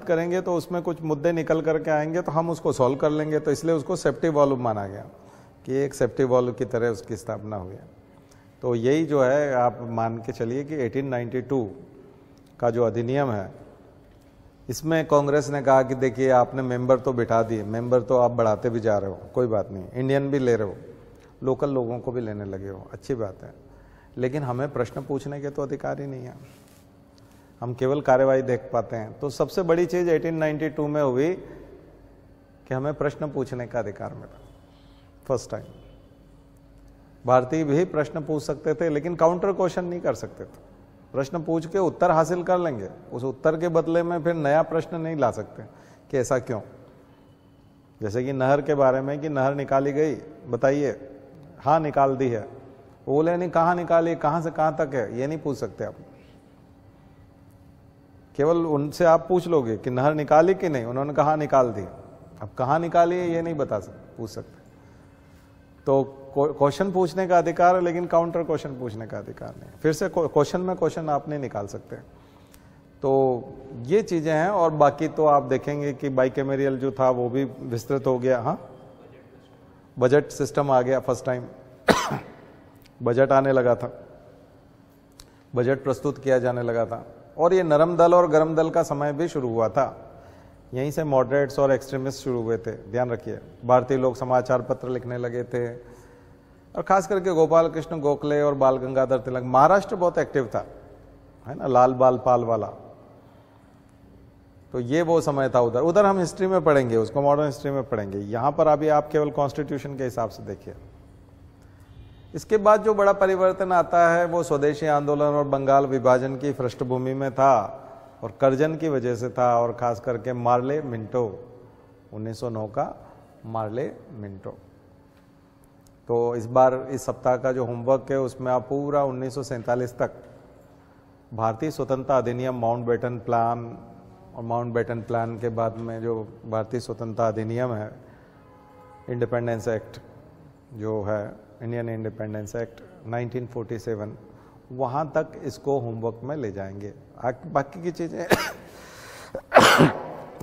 करेंगे तो उसमें कुछ मुद्दे निकल करके आएंगे तो हम उसको सॉल्व कर लेंगे। तो इसलिए उसको सेफ्टी वॉल्व माना गया कि एक सेफ्टी वॉल्व की तरह उसकी स्थापना हुई है। तो यही जो है आप मान के चलिए कि 1892 का जो अधिनियम है, इसमें कांग्रेस ने कहा कि देखिए आपने मेंबर तो बिठा दिए, मेंबर तो आप बढ़ाते भी जा रहे हो, कोई बात नहीं, इंडियन भी ले रहे हो, लोकल लोगों को भी लेने लगे हो, अच्छी बात है, लेकिन हमें प्रश्न पूछने के तो अधिकार ही नहीं है, हम केवल कार्यवाही देख पाते हैं। तो सबसे बड़ी चीज 1892 में हुई कि हमें प्रश्न पूछने का अधिकार मिला, फर्स्ट टाइम। भारतीय भी प्रश्न पूछ सकते थे, लेकिन काउंटर क्वेश्चन नहीं कर सकते थे। प्रश्न पूछ के उत्तर हासिल कर लेंगे, उस उत्तर के बदले में फिर नया प्रश्न नहीं ला सकते कि ऐसा क्यों। जैसे कि नहर के बारे में कि नहर निकाली गई, बताइए, हाँ निकाल दी है, बोले नहीं कहाँ निकाली, कहाँ से कहाँ तक है, ये नहीं पूछ सकते आप। केवल उनसे आप पूछ लोगे कि नहर निकाली कि नहीं, उन्होंने कहा निकाल दी, अब कहाँ निकाली है ये नहीं पूछ सकते। तो क्वेश्चन पूछने का अधिकार है, लेकिन काउंटर क्वेश्चन पूछने का अधिकार नहीं। फिर से क्वेश्चन में क्वेश्चन आप नहीं निकाल सकते। तो ये चीजें हैं, और बाकी तो आप देखेंगे कि बाइकैमेरियल जो था वो भी विस्तृत हो गया। हाँ, बजट सिस्टम आ गया फर्स्ट टाइम बजट आने लगा था, बजट प्रस्तुत किया जाने लगा था, और ये नरम दल और गरम दल का समय भी शुरू हुआ था। यहीं से मॉडरेट्स और एक्सट्रीमिस्ट शुरू हुए थे, ध्यान रखिए। भारतीय लोग समाचार पत्र लिखने लगे थे, और खास करके गोपाल कृष्ण गोखले और बाल गंगाधर तिलक। महाराष्ट्र बहुत एक्टिव था, है ना, लाल बाल पाल वाला। तो ये वो समय था उधर। उधर हम हिस्ट्री में पढ़ेंगे, उसको मॉडर्न हिस्ट्री में पढ़ेंगे। यहां पर अभी आप केवल कॉन्स्टिट्यूशन के हिसाब से देखिए। इसके बाद जो बड़ा परिवर्तन आता है वो स्वदेशी आंदोलन और बंगाल विभाजन की पृष्ठभूमि में था और कर्जन की वजह से था, और खास करके मार्ले मिंटो, 1909 का मार्ले मिंटो। तो इस बार इस सप्ताह का जो होमवर्क है उसमें आप पूरा 1947 तक भारतीय स्वतंत्रता अधिनियम, माउंटबेटन प्लान, और माउंटबेटन प्लान के बाद में जो भारतीय स्वतंत्रता अधिनियम है, इंडिपेंडेंस एक्ट जो है, इंडियन इंडिपेंडेंस एक्ट 1947, वहाँ तक इसको होमवर्क में ले जाएंगे। बाकी की चीज़ें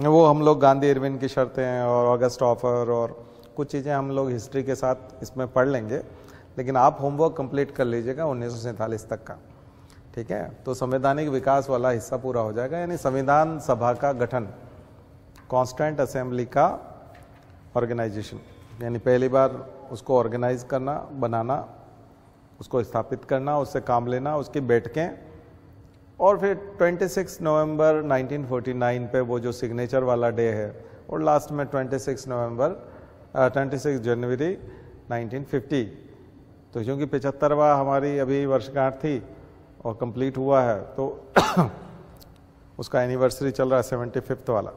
वो हम लोग गांधी इरविन की शर्तें और अगस्त ऑफर और कुछ चीज़ें हम लोग हिस्ट्री के साथ इसमें पढ़ लेंगे, लेकिन आप होमवर्क कंप्लीट कर लीजिएगा 1947 तक का, ठीक है। तो संवैधानिक विकास वाला हिस्सा पूरा हो जाएगा, यानी संविधान सभा का गठन, कॉन्स्टिट्यूएंट असेंबली का ऑर्गेनाइजेशन, यानी पहली बार उसको ऑर्गेनाइज करना, बनाना, उसको स्थापित करना, उससे काम लेना, उसकी बैठकें, और फिर 26 नवंबर 1949 पे वो जो सिग्नेचर वाला डे है, और लास्ट में 26 जनवरी 1950। तो क्योंकि 75वां हमारी अभी वर्षगांठ थी और कंप्लीट हुआ है, तो उसका एनिवर्सरी चल रहा है 75th वाला,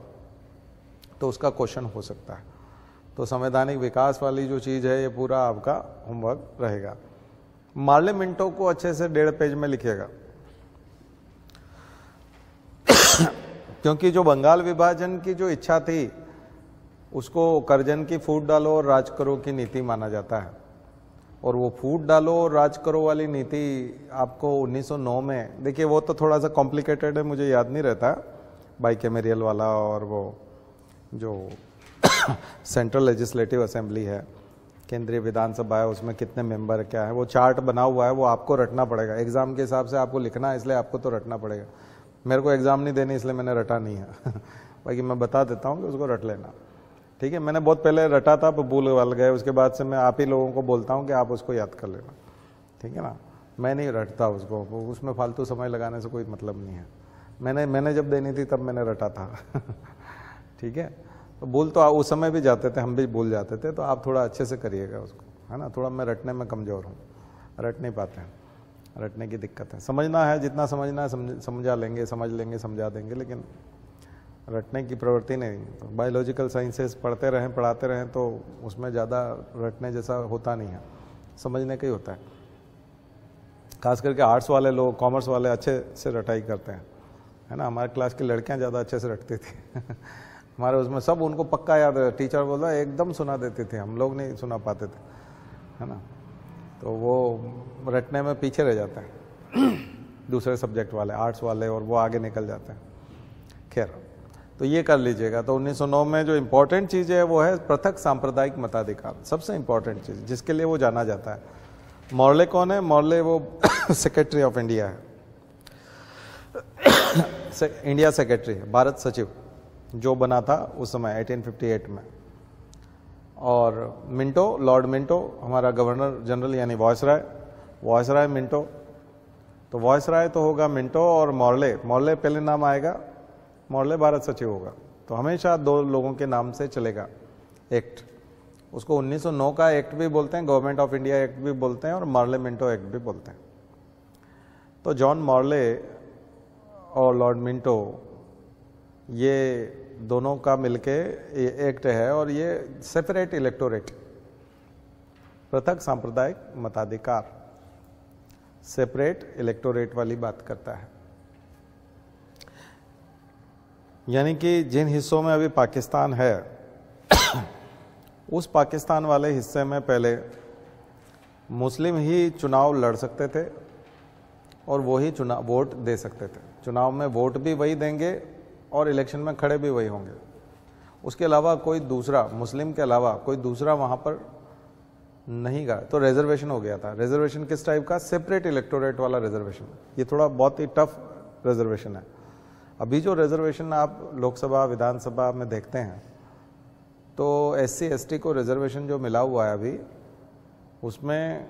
तो उसका क्वेश्चन हो सकता है। तो संवैधानिक विकास वाली जो चीज़ है ये पूरा आपका होमवर्क रहेगा। मार्ले मिंटो को अच्छे से 1.5 पेज में लिखिएगा क्योंकि जो बंगाल विभाजन की जो इच्छा थी उसको कर्जन की फूट डालो और राज करो की नीति माना जाता है, और वो फूट डालो और राज करो वाली नीति आपको 1909 में, देखिए वो तो थोड़ा सा कॉम्प्लिकेटेड है, मुझे याद नहीं रहता, बाइकैमेरियल वाला, और वो जो सेंट्रल लेजिस्लेटिव असेंबली है, केंद्रीय विधानसभा है, उसमें कितने मेंबर क्या है, वो चार्ट बना हुआ है, वो आपको रटना पड़ेगा। एग्जाम के हिसाब से आपको लिखना है, इसलिए आपको तो रटना पड़ेगा। मेरे को एग्जाम नहीं देनी इसलिए मैंने रटा नहीं है बाकी मैं बता देता हूँ कि उसको रट लेना, ठीक है। मैंने बहुत पहले रटा था, पर भूल वाल गए, उसके बाद से मैं आप ही लोगों को बोलता हूँ कि आप उसको याद कर लेना, ठीक है ना। मैं नहीं रटता उसको, उसमें फालतू समय लगाने से कोई मतलब नहीं है। मैंने जब देनी थी तब मैंने रटा था ठीक है। तो भूल तो उस समय भी जाते थे, हम भी भूल जाते थे, तो आप थोड़ा अच्छे से करिएगा उसको, है ना। थोड़ा मैं रटने में कमज़ोर हूँ, रट नहीं पाते हैं, रटने की दिक्कत है। समझना है, जितना समझना है समझा लेंगे, समझ लेंगे, समझा देंगे, लेकिन रटने की प्रवृत्ति नहीं। तो बायोलॉजिकल साइंसेस पढ़ते रहें, पढ़ाते रहें, तो उसमें ज़्यादा रटने जैसा होता नहीं है, समझने का ही होता है। खास करके आर्ट्स वाले लोग, कॉमर्स वाले अच्छे से रटाई करते हैं, है ना। हमारे क्लास की लड़कियां ज़्यादा अच्छे से रटती थी हमारे उसमें सब उनको पक्का याद है, टीचर बोला एकदम सुना देते थे, हम लोग नहीं सुना पाते थे, है ना। तो वो रटने में पीछे रह जाते हैं दूसरे सब्जेक्ट वाले, आर्ट्स वाले, और वो आगे निकल जाते हैं। खैर, तो ये कर लीजिएगा। तो 1909 में जो इम्पोर्टेंट चीज़ है वो है पृथक सांप्रदायिक मताधिकार, सबसे इम्पोर्टेंट चीज़ जिसके लिए वो जाना जाता है। मॉर्ले कौन है? मॉर्ले वो सेक्रेटरी ऑफ इंडिया है इंडिया सेक्रेटरी है, भारत सचिव जो बना था उस समय 1858 में। और मिंटो, लॉर्ड मिंटो हमारा गवर्नर जनरल यानी वॉयसराय मिंटो। तो वॉयसराय तो होगा मिंटो, और मॉर्ले पहले नाम आएगा, मॉर्ले भारत सचिव होगा। तो हमेशा दो लोगों के नाम से चलेगा एक्ट। उसको 1909 का एक्ट भी बोलते हैं, गवर्नमेंट ऑफ इंडिया एक्ट भी बोलते हैं, और मॉर्ले मिंटो एक्ट भी बोलते हैं। तो जॉन मॉर्ले और लॉर्ड मिंटो, ये दोनों का मिलके एक्ट है, और ये सेपरेट इलेक्टोरेट, पृथक सांप्रदायिक मताधिकार, सेपरेट इलेक्टोरेट वाली बात करता है। यानी कि जिन हिस्सों में अभी पाकिस्तान है उस पाकिस्तान वाले हिस्से में पहले मुस्लिम ही चुनाव लड़ सकते थे और वो ही चुनाव वोट दे सकते थे। चुनाव में वोट भी वही देंगे और इलेक्शन में खड़े भी वही होंगे। उसके अलावा कोई दूसरा, मुस्लिम के अलावा कोई दूसरा वहाँ पर नहीं गया। तो रिजर्वेशन हो गया था। रिजर्वेशन किस टाइप का? सेपरेट इलेक्टोरेट वाला रिजर्वेशन। ये थोड़ा बहुत ही टफ रिजर्वेशन है। अभी जो रिजर्वेशन आप लोकसभा विधानसभा में देखते हैं, तो SC ST को रिजर्वेशन जो मिला हुआ है अभी, उसमें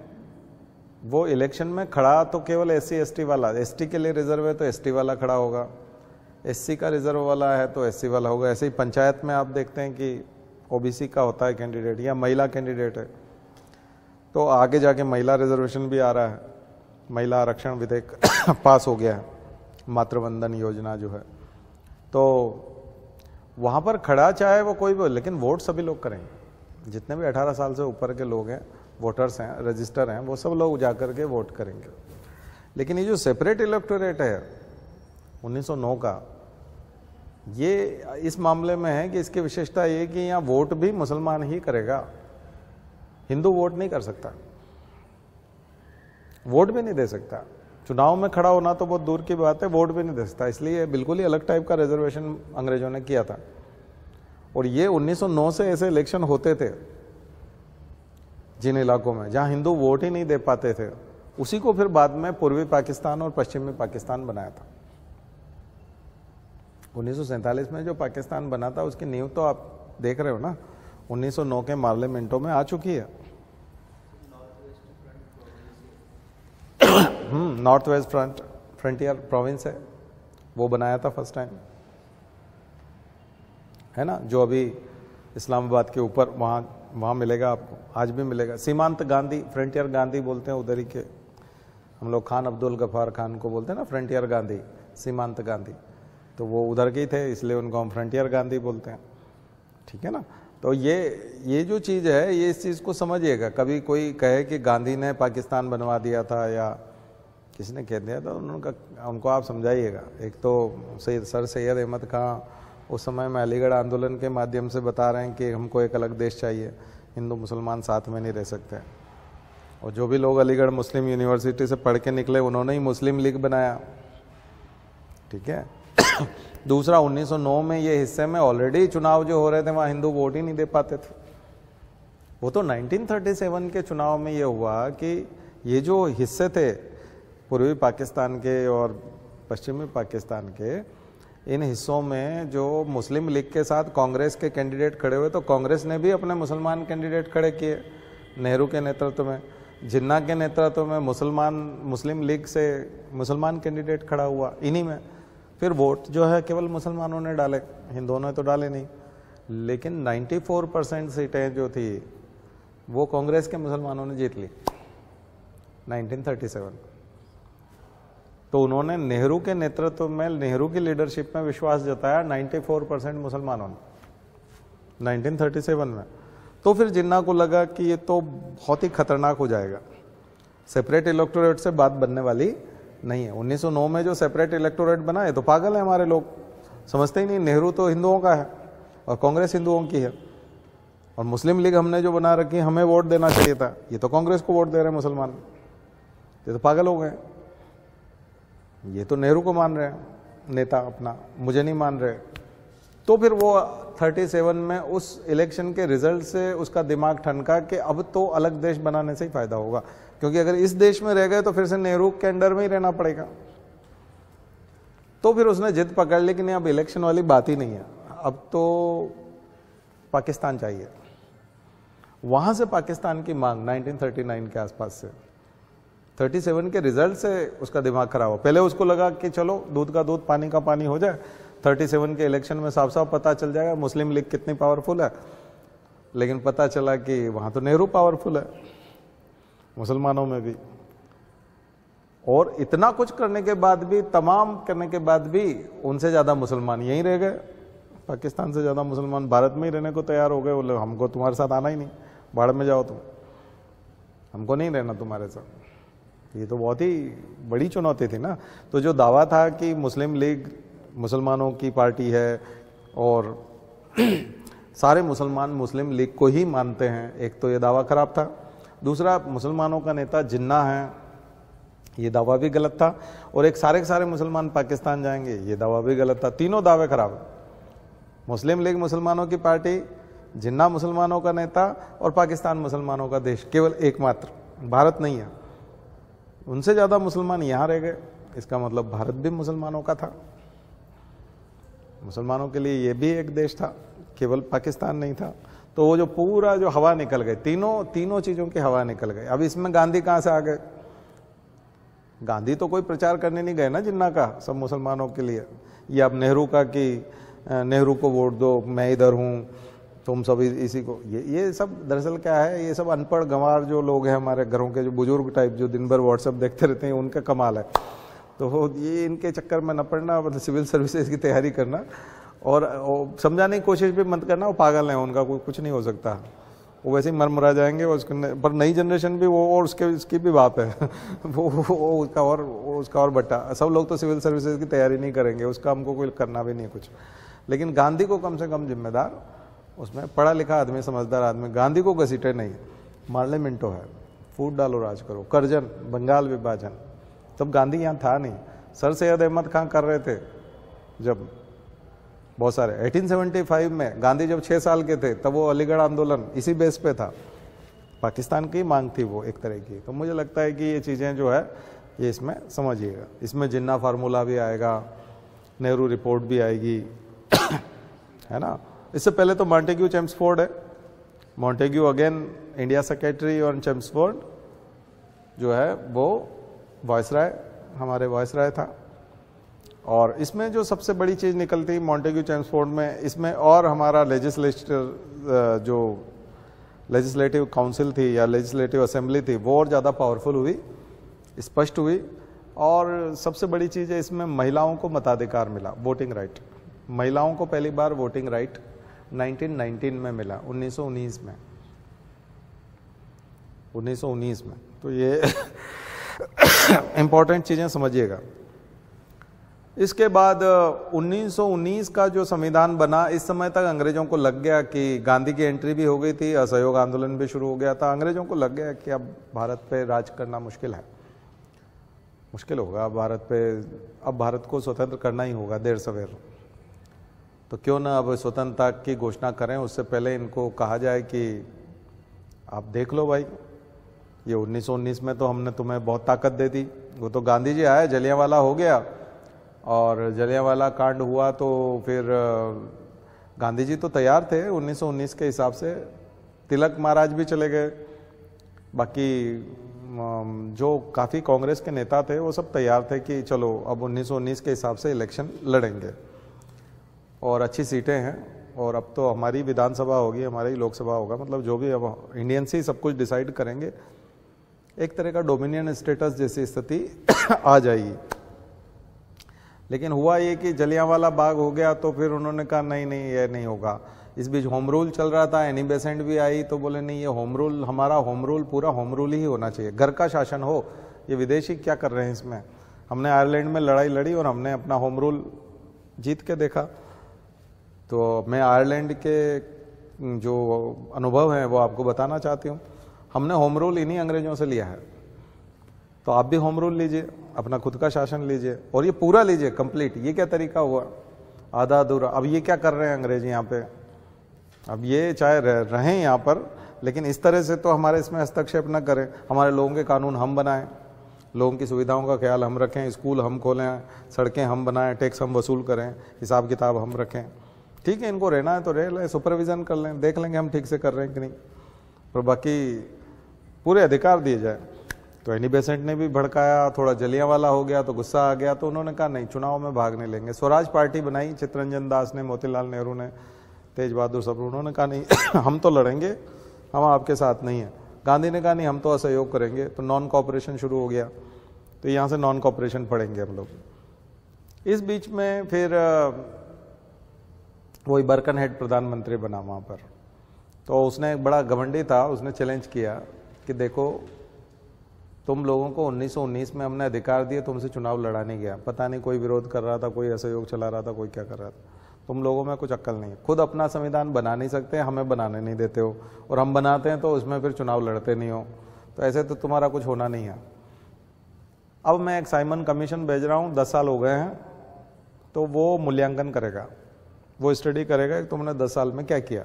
वो इलेक्शन में खड़ा तो केवल SC ST वाला, ST के लिए रिजर्व है तो ST वाला खड़ा होगा, SC का रिजर्व वाला है तो SC वाला होगा। ऐसे ही पंचायत में आप देखते हैं कि OBC का होता है कैंडिडेट या महिला कैंडिडेट है तो आगे जाके महिला रिजर्वेशन भी आ रहा है, महिला आरक्षण विधेयक पास हो गया है, मातृवंदन योजना जो है, तो वहाँ पर खड़ा चाहे वो कोई भी हो, लेकिन वोट सभी लोग करेंगे। जितने भी 18 साल से ऊपर के लोग हैं, वोटर्स हैं, रजिस्टर हैं, वो सब लोग जाकर के वोट करेंगे। लेकिन ये जो सेपरेट इलेक्टोरेट है 1909 का, ये इस मामले में है कि इसकी विशेषता ये कि यहाँ वोट भी मुसलमान ही करेगा, हिंदू वोट नहीं कर सकता, वोट भी नहीं दे सकता। चुनाव में खड़ा होना तो बहुत दूर की बात है, वोट भी नहीं दे सकता। इसलिए बिल्कुल ही अलग टाइप का रिजर्वेशन अंग्रेजों ने किया था। और ये 1909 से ऐसे इलेक्शन होते थे जिन इलाकों में जहां हिंदू वोट ही नहीं दे पाते थे, उसी को फिर बाद में पूर्वी पाकिस्तान और पश्चिमी पाकिस्तान बनाया था। 1947 में जो पाकिस्तान बना था उसकी नींव तो आप देख रहे हो ना, 1909 के पार्लियामेंटों में आ चुकी है। नॉर्थ वेस्ट फ्रंटियर प्रोविंस है, वो बनाया था फर्स्ट टाइम, है ना, जो अभी इस्लामाबाद के ऊपर वहाँ मिलेगा आपको, आज भी मिलेगा। सीमांत गांधी, फ्रंटियर गांधी बोलते हैं उधर ही के हम लोग, खान अब्दुल गफ्फार खान को बोलते हैं ना फ्रंटियर गांधी, सीमांत गांधी, तो वो उधर के ही थे इसलिए उनको हम फ्रंटियर गांधी बोलते हैं, ठीक है ना। तो ये जो चीज़ है, ये इस चीज़ को समझिएगा। कभी कोई कहे कि गांधी ने पाकिस्तान बनवा दिया था या किसने कह दिया था, उनको आप समझाइएगा। एक तो सर सैयद अहमद खां उस समय में अलीगढ़ आंदोलन के माध्यम से बता रहे हैं कि हमको एक अलग देश चाहिए, हिंदू मुसलमान साथ में नहीं रह सकते। और जो भी लोग अलीगढ़ मुस्लिम यूनिवर्सिटी से पढ़ के निकले उन्होंने ही मुस्लिम लीग बनाया, ठीक है। दूसरा 1909 में ये हिस्से में ऑलरेडी चुनाव जो हो रहे थे वहाँ हिंदू वोट ही नहीं दे पाते थे। वो तो 1937 के चुनाव में ये हुआ कि ये जो हिस्से थे पूर्वी पाकिस्तान के और पश्चिमी पाकिस्तान के, इन हिस्सों में जो मुस्लिम लीग के साथ कांग्रेस के कैंडिडेट खड़े हुए, तो कांग्रेस ने भी अपने मुसलमान कैंडिडेट खड़े किए नेहरू के नेतृत्व में, जिन्ना के नेतृत्व में मुस्लिम लीग से मुसलमान कैंडिडेट खड़ा हुआ इन्हीं में। फिर वोट जो है केवल मुसलमानों ने डाले, हिंदुओं ने तो डाले नहीं। लेकिन 94% सीटें जो थी वो कांग्रेस के मुसलमानों ने जीत ली 1937। तो उन्होंने नेहरू के नेतृत्व में, नेहरू की लीडरशिप में विश्वास जताया 94% मुसलमानों ने 1937 में। तो फिर जिन्ना को लगा कि ये तो बहुत ही खतरनाक हो जाएगा, सेपरेट इलेक्टोरेट से बात बनने वाली नहीं है। 1909 में जो सेपरेट इलेक्टोरेट बना है तो पागल है हमारे लोग, समझते ही नहीं। नेहरू तो हिंदुओं का है और कांग्रेस हिंदुओं की है, और मुस्लिम लीग हमने जो बना रखी हमें वोट देना चाहिए था, ये तो कांग्रेस को वोट दे रहे हैं मुसलमान, ये तो पागल हो गए। ये तो नेहरू को मान रहे हैं नेता अपना, मुझे नहीं मान रहे। तो फिर वो 37 में उस इलेक्शन के रिजल्ट से उसका दिमाग ठनका कि अब तो अलग देश बनाने से ही फायदा होगा, क्योंकि अगर इस देश में रह गए तो फिर से नेहरू के अंडर में ही रहना पड़ेगा। तो फिर उसने जिद पकड़ ली कि नहीं, अब इलेक्शन वाली बात ही नहीं है, अब तो पाकिस्तान चाहिए। वहां से पाकिस्तान की मांग 1939 के आसपास से, 37 के रिजल्ट से उसका दिमाग खराब हो। पहले उसको लगा कि चलो दूध का दूध पानी का पानी हो जाए, 37 के इलेक्शन में साफ साफ पता चल जाएगा मुस्लिम लीग कितनी पावरफुल है। लेकिन पता चला कि वहां तो नेहरू पावरफुल है मुसलमानों में भी। और इतना कुछ करने के बाद भी, तमाम करने के बाद भी उनसे ज्यादा मुसलमान यहीं रह गए, पाकिस्तान से ज्यादा मुसलमान भारत में ही रहने को तैयार हो गए। बोले हमको तुम्हारे साथ आना ही नहीं, बाढ़ में जाओ तुम, हमको नहीं रहना तुम्हारे साथ। ये तो बहुत ही बड़ी चुनौती थी ना। तो जो दावा था कि मुस्लिम लीग मुसलमानों की पार्टी है और सारे मुसलमान मुस्लिम लीग को ही मानते हैं, एक तो ये दावा खराब था। दूसरा, मुसलमानों का नेता जिन्ना है, ये दावा भी गलत था। और एक सारे के सारे मुसलमान पाकिस्तान जाएंगे, ये दावा भी गलत था। तीनों दावे खराब। मुस्लिम लीग मुसलमानों की पार्टी, जिन्ना मुसलमानों का नेता और पाकिस्तान मुसलमानों का देश, केवल एकमात्र भारत नहीं है। उनसे ज्यादा मुसलमान यहां रह गए, इसका मतलब भारत भी मुसलमानों का था। मुसलमानों के लिए ये भी एक देश था, केवल पाकिस्तान नहीं था। तो वो जो पूरा जो हवा निकल गई, तीनों चीजों की हवा निकल गई। अब इसमें गांधी कहां से आ गए? गांधी तो कोई प्रचार करने नहीं गए ना जिन्ना का, सब मुसलमानों के लिए। ये अब नेहरू का कि नेहरू को वोट दो, मैं इधर हूं, तुम सब इसी को, ये सब दरअसल क्या है, ये सब अनपढ़ गंवार जो लोग हैं हमारे घरों के, जो बुजुर्ग टाइप जो दिन भर व्हाट्सएप देखते रहते हैं, उनका कमाल है। तो ये इनके चक्कर में न पड़ना, मतलब सिविल सर्विसेज की तैयारी करना और समझाने की कोशिश भी मत करना, वो पागल है, उनका कोई कुछ नहीं हो सकता, वो वैसे ही मरमरा जाएंगे। पर नई जनरेशन भी वो और उसकी भी बात है वो उसका और बट्टा। सब लोग तो सिविल सर्विसेज की तैयारी नहीं करेंगे, उसका हमको कोई करना भी नहीं कुछ। लेकिन गांधी को कम से कम जिम्मेदार, उसमें पढ़ा लिखा आदमी, समझदार आदमी, गांधी को घसीटे नहीं। मार्ले मिंटो है, फूट डालो राज करो, करजन, बंगाल विभाजन, तब गांधी यहाँ था नहीं। सर सैयद अहमद खान कर रहे थे जब, बहुत सारे 1875 में गांधी जब 6 साल के थे, तब वो अलीगढ़ आंदोलन इसी बेस पे था, पाकिस्तान की मांग थी वो एक तरह की। तो मुझे लगता है कि ये चीज़ें जो है ये इसमें समझिएगा। इसमें जिन्ना फार्मूला भी आएगा, नेहरू रिपोर्ट भी आएगी है ना। इससे पहले तो मॉन्टेग्यू चेम्सफोर्ड है, मॉन्टेग्यू अगेन इंडिया सेक्रेटरी, और चेम्सफोर्ड जो है वो वायसराय, हमारे वायसराय था। और इसमें जो सबसे बड़ी चीज़ निकलती मॉन्टेग्यू चेम्सफोर्ड में, इसमें और हमारा जो लेजिस्लेटिव काउंसिल थी या लेजिस्लेटिव असेंबली थी, वो और ज़्यादा पावरफुल हुई, स्पष्ट हुई। और सबसे बड़ी चीज़ है इसमें महिलाओं को मताधिकार मिला, वोटिंग राइट। महिलाओं को पहली बार वोटिंग राइट 1919 में मिला, 1919 में। तो ये इंपॉर्टेंट चीज़ें समझिएगा। इसके बाद 1919 का जो संविधान बना, इस समय तक अंग्रेजों को लग गया कि गांधी की एंट्री भी हो गई थी, असहयोग आंदोलन भी शुरू हो गया था, अंग्रेजों को लग गया कि अब भारत पे राज करना मुश्किल है, मुश्किल होगा भारत पे, अब भारत को स्वतंत्र करना ही होगा देर सवेर। तो क्यों ना अब स्वतंत्रता की घोषणा करें, उससे पहले इनको कहा जाए कि आप देख लो भाई, ये 1919 में तो हमने तुम्हें बहुत ताकत दे दी। वो तो गांधी जी आए, जलियांवाला हो गया, और जलियांवाला कांड हुआ, तो फिर गांधी जी तो तैयार थे 1919 के हिसाब से, तिलक महाराज भी चले गए, बाकी जो काफ़ी कांग्रेस के नेता थे वो सब तैयार थे कि चलो अब 1919 के हिसाब से इलेक्शन लड़ेंगे, और अच्छी सीटें हैं, और अब तो हमारी विधानसभा होगी, हमारी लोकसभा होगा, मतलब जो भी अब इंडियंस ही सब कुछ डिसाइड करेंगे, एक तरह का डोमिनियन स्टेटस जैसी स्थिति आ जाएगी। लेकिन हुआ ये कि जलियांवाला बाग हो गया, तो फिर उन्होंने कहा नहीं नहीं ये नहीं होगा। इस बीच होम रूल चल रहा था, एनी बेसेंट भी आई, तो बोले नहीं ये होम रूल, हमारा होम रूल पूरा होम रूल ही होना चाहिए, घर का शासन हो, ये विदेशी क्या कर रहे हैं इसमें। हमने आयरलैंड में लड़ाई लड़ी और हमने अपना होम रूल जीत के देखा। तो मैं आयरलैंड के जो अनुभव हैं वो आपको बताना चाहती हूँ। हमने होम रूल इन्हीं अंग्रेजों से लिया है, तो आप भी होम रूल लीजिए, अपना खुद का शासन लीजिए, और ये पूरा लीजिए कंप्लीट। ये क्या तरीका हुआ, आधा अधूरा। अब ये क्या कर रहे हैं अंग्रेज यहाँ पे, अब ये चाहे रहें यहाँ पर, लेकिन इस तरह से तो हमारे इसमें हस्तक्षेप न करें। हमारे लोगों के कानून हम बनाएं, लोगों की सुविधाओं का ख्याल हम रखें, स्कूल हम खोलें, सड़कें हम बनाएं, टैक्स हम वसूल करें, हिसाब किताब हम रखें। ठीक है, इनको रहना है तो रह लें, सुपरविजन कर लें, देख लेंगे हम ठीक से कर रहे हैं कि नहीं, पर बाकी पूरे अधिकार दिए जाए। तो एनी बेसेंट ने भी भड़काया, थोड़ा जलियांवाला हो गया तो गुस्सा आ गया, तो उन्होंने कहा नहीं चुनाव में भाग नहीं लेंगे। स्वराज पार्टी बनाई, चित्तरंजन दास ने, मोतीलाल नेहरू ने, तेज बहादुर सप्रू, उन्होंने कहा नहीं हम तो लड़ेंगे, हम आपके साथ नहीं हैं। गांधी ने कहा नहीं हम तो असहयोग करेंगे, तो नॉन कॉपरेशन शुरू हो गया। तो यहाँ से नॉन कॉपरेशन पढ़ेंगे हम लोग। इस बीच में फिर वही बर्कनहेड प्रधानमंत्री बना वहाँ पर, तो उसने एक बड़ा घमंडी था, उसने चैलेंज किया कि देखो तुम लोगों को 1919 में हमने अधिकार दिए, तुमसे चुनाव लड़ा नहीं गया, पता नहीं कोई विरोध कर रहा था, कोई असहयोग चला रहा था, कोई क्या कर रहा था, तुम लोगों में कुछ अक्ल नहीं है, खुद अपना संविधान बना नहीं सकते, हमें बनाने नहीं देते हो, और हम बनाते हैं तो उसमें फिर चुनाव लड़ते नहीं हो, तो ऐसे तो तुम्हारा कुछ होना नहीं है। अब मैं एक साइमन कमीशन भेज रहा हूँ, 10 साल हो गए हैं, तो वो मूल्यांकन करेगा, वो स्टडी करेगा कि तुमने 10 साल में क्या किया,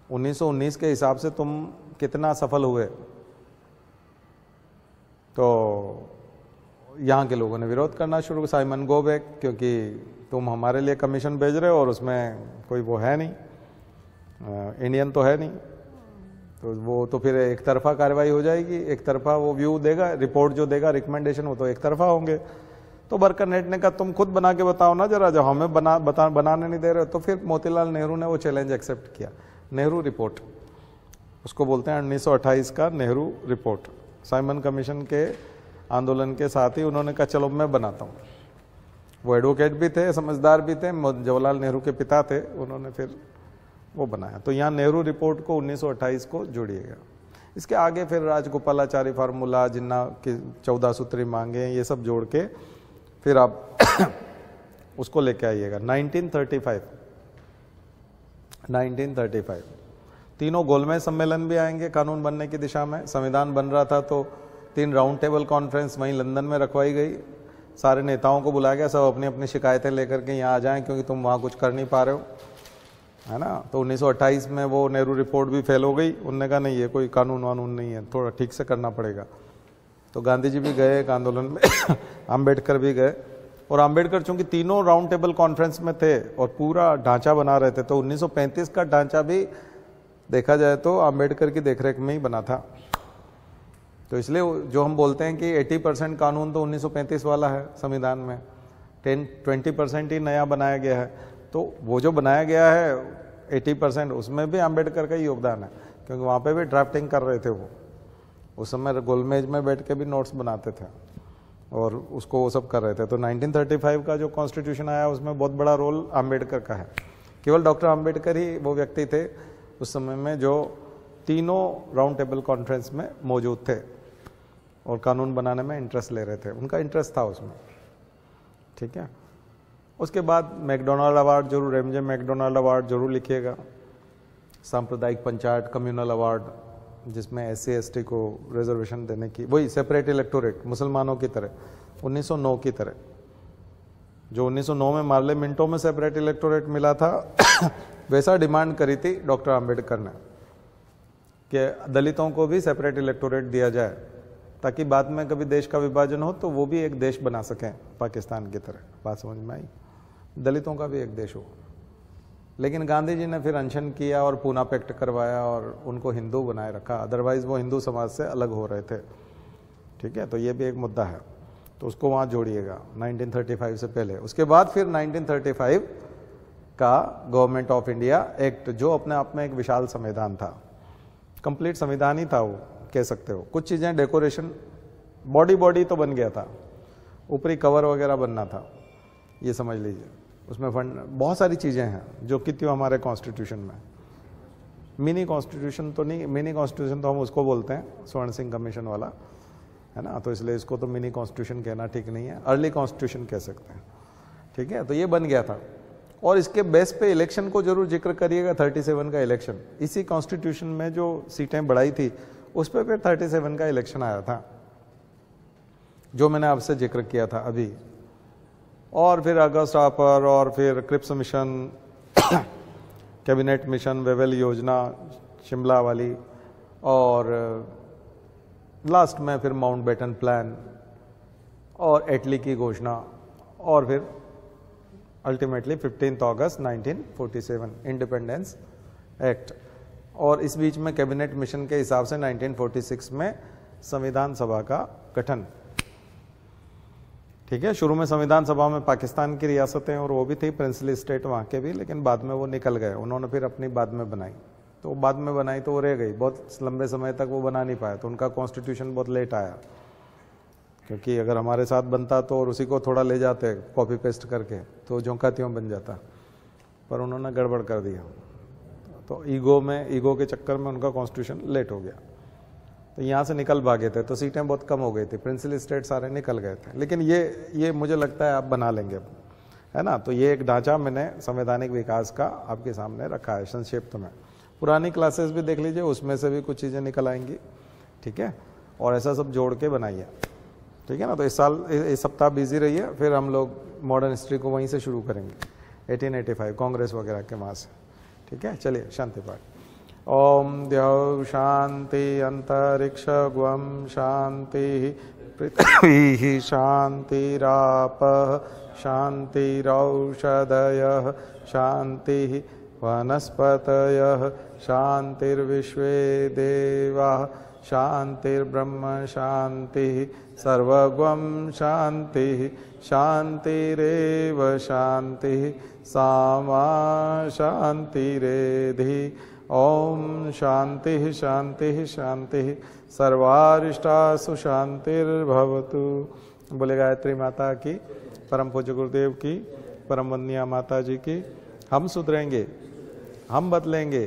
1919 के हिसाब से तुम कितना सफल हुए। तो यहाँ के लोगों ने विरोध करना शुरू, साइमन गो बैक, क्योंकि तुम हमारे लिए कमीशन भेज रहे हो और उसमें कोई वो है नहीं। इंडियन तो है नहीं, तो वो तो फिर एक तरफा कार्रवाई हो जाएगी, एक तरफा वो व्यू देगा, रिपोर्ट जो देगा, रिकमेंडेशन वो तो एक तरफा होंगे। तो बरकरनेट ने कहा तुम खुद बना के बताओ ना जरा, जब हमें बनाने नहीं दे रहे। तो फिर मोतीलाल नेहरू ने वो चैलेंज एक्सेप्ट किया, नेहरू रिपोर्ट उसको बोलते हैं, 1928 का नेहरू रिपोर्ट। साइमन कमीशन के आंदोलन के साथ ही उन्होंने कहा चलो मैं बनाता हूँ। वो एडवोकेट भी थे, समझदार भी थे, जवाहरलाल नेहरू के पिता थे, उन्होंने फिर वो बनाया। तो यहाँ नेहरू रिपोर्ट को 1928 को जोड़िएगा। इसके आगे फिर राजगोपालाचारी फार्मूला, जिन्ना की 14 सूत्री मांगे, ये सब जोड़ के फिर आप उसको लेके आइएगा। 1935 तीनों गोलमेज सम्मेलन भी आएंगे कानून बनने की दिशा में। संविधान बन रहा था तो 3 राउंड टेबल कॉन्फ्रेंस वहीं लंदन में रखवाई गई, सारे नेताओं को बुलाया गया, सब अपनी अपनी शिकायतें लेकर के यहाँ आ जाएं क्योंकि तुम वहाँ कुछ कर नहीं पा रहे हो, है ना। तो 1928 में वो नेहरू रिपोर्ट भी फेल हो गई। उन्होंने कहा नहीं ये कोई कानून वानून नहीं है, थोड़ा ठीक से करना पड़ेगा। तो गांधी जी भी गए एक आंदोलन में आम्बेडकर भी गए। और आम्बेडकर चूंकि तीनों राउंड टेबल कॉन्फ्रेंस में थे और पूरा ढांचा बना रहे थे, तो 1935 का ढांचा भी देखा जाए तो आम्बेडकर की देखरेख में ही बना था। तो इसलिए जो हम बोलते हैं कि 80% कानून तो 1935 वाला है संविधान में, 20% ही नया बनाया गया है। तो वो जो बनाया गया है 80%, उसमें भी आम्बेडकर का ही योगदान है, क्योंकि वहाँ पे भी ड्राफ्टिंग कर रहे थे वो। उस समय गोलमेज में बैठ के भी नोट्स बनाते थे और उसको वो सब कर रहे थे। तो 1935 का जो कॉन्स्टिट्यूशन आया उसमें बहुत बड़ा रोल आम्बेडकर का है। केवल डॉक्टर आम्बेडकर ही वो व्यक्ति थे उस समय में जो तीनों राउंड टेबल कॉन्फ्रेंस में मौजूद थे और कानून बनाने में इंटरेस्ट ले रहे थे, उनका इंटरेस्ट था उसमें, ठीक है। उसके बाद मैकडोनाल्ड अवार्ड जरूर, एमजे मैकडोनाल्ड अवार्ड जरूर लिखिएगा। सांप्रदायिक पंचायत कम्युनल अवार्ड, जिसमें SC ST को रिजर्वेशन देने की, वही सेपरेट इलेक्टोरेट मुसलमानों की तरह 1909 की तरह, जो 1909 में मार्ले मिंटो में सेपरेट इलेक्टोरेट मिला था वैसा डिमांड करी थी डॉक्टर आम्बेडकर ने कि दलितों को भी सेपरेट इलेक्टोरेट दिया जाए, ताकि बाद में कभी देश का विभाजन हो तो वो भी एक देश बना सकें पाकिस्तान की तरह। बात समझ में आई? दलितों का भी एक देश हो। लेकिन गांधी जी ने फिर अनशन किया और पूना पैक्ट करवाया और उनको हिंदू बनाए रखा, अदरवाइज वो हिंदू समाज से अलग हो रहे थे, ठीक है। तो ये भी एक मुद्दा है, तो उसको वहाँ जोड़िएगा 1935 से पहले। उसके बाद फिर 1935 का गवर्नमेंट ऑफ इंडिया एक्ट, जो अपने आप में एक विशाल संविधान था, कंप्लीट संविधान ही था वो, कह सकते हो। कुछ चीज़ें डेकोरेशन, बॉडी तो बन गया था, ऊपरी कवर वगैरह बनना था, ये समझ लीजिए। उसमें फंड, बहुत सारी चीज़ें हैं जो कि त्यों हमारे कॉन्स्टिट्यूशन में। मिनी कॉन्स्टिट्यूशन तो नहीं, मिनी कॉन्स्टिट्यूशन तो हम उसको बोलते हैं स्वर्ण सिंह कमीशन वाला, है ना। तो इसलिए इसको तो मिनी कॉन्स्टिट्यूशन कहना ठीक नहीं है, अर्ली कॉन्स्टिट्यूशन कह सकते हैं, ठीक है। तो ये बन गया था। और इसके बेस पे इलेक्शन को जरूर जिक्र करिएगा, 37 का इलेक्शन, इसी कॉन्स्टिट्यूशन में जो सीटें बढ़ाई थी उस पर फिर 37 का इलेक्शन आया था, जो मैंने आपसे जिक्र किया था अभी। और फिर अगस्त आपर, और फिर Cripps mission, cabinet mission, Wavell योजना शिमला वाली, और लास्ट में फिर माउंटबेटन प्लान और एटली की घोषणा, और फिर अल्टीमेटली 15 अगस्त 1947 इंडिपेंडेंस एक्ट। और इस बीच में कैबिनेट मिशन के हिसाब से 1946 में संविधान सभा का गठन, ठीक है। शुरू में संविधान सभा में पाकिस्तान की रियासतें और वो भी थी, प्रिंसली स्टेट वहाँ के भी, लेकिन बाद में वो निकल गए, उन्होंने फिर अपनी बाद में बनाई। तो बाद में बनाई तो वो रह गई, बहुत लंबे समय तक वो बना नहीं पाए, तो उनका कॉन्स्टिट्यूशन बहुत लेट आया। क्योंकि अगर हमारे साथ बनता तो और उसी को थोड़ा ले जाते कॉपी पेस्ट करके तो झोंका त्यों बन जाता, पर उन्होंने गड़बड़ कर दिया। तो ईगो के चक्कर में उनका कॉन्स्टिट्यूशन लेट हो गया, तो यहाँ से निकल भागे थे, तो सीटें बहुत कम हो गई थी, प्रिंसिपल स्टेट सारे निकल गए थे। लेकिन ये मुझे लगता है आप बना लेंगे, है ना। तो ये एक ढांचा मैंने संवैधानिक विकास का आपके सामने रखा है संक्षिप्त में। पुरानी क्लासेस भी देख लीजिए, उसमें से भी कुछ चीज़ें निकल आएंगी, ठीक है। और ऐसा सब जोड़ के बनाइए, ठीक है ना। तो इस सप्ताह बिजी रहिए, फिर हम लोग मॉडर्न हिस्ट्री को वहीं से शुरू करेंगे 1885 कांग्रेस वगैरह के वहाँ से, ठीक है। चलिए शांति पाठ। ओम द्यौ शांति अंतरिक्ष ग्वम शांति पृथ्वी शांतिराप शांतिरौषधयः शांति वनस्पतयः शान्तिर्विश्वे देवाः शान्तिर्ब्रह्म शान्तिः सर्वगं शान्तिः शान्तिरेव शान्तिः सामा शान्तिरेधि। ओम शांति शांति शांति सर्वारिष्टासु शांतिर्भवतु। बोले गायत्री माता की, परम पूज्य गुरुदेव की, परम वंदनीय माता जी की। हम सुधरेंगे, हम बदलेंगे,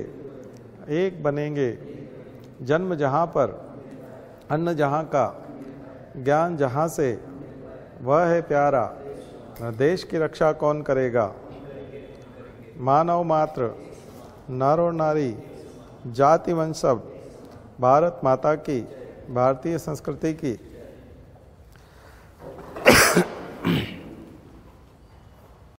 एक बनेंगे। जन्म जहाँ पर, अन्न जहाँ का, ज्ञान जहाँ से, वह है प्यारा। देश की रक्षा कौन करेगा? मानव मात्र, नर और नारी, जाति वंश सब भारत माता की, भारतीय संस्कृति की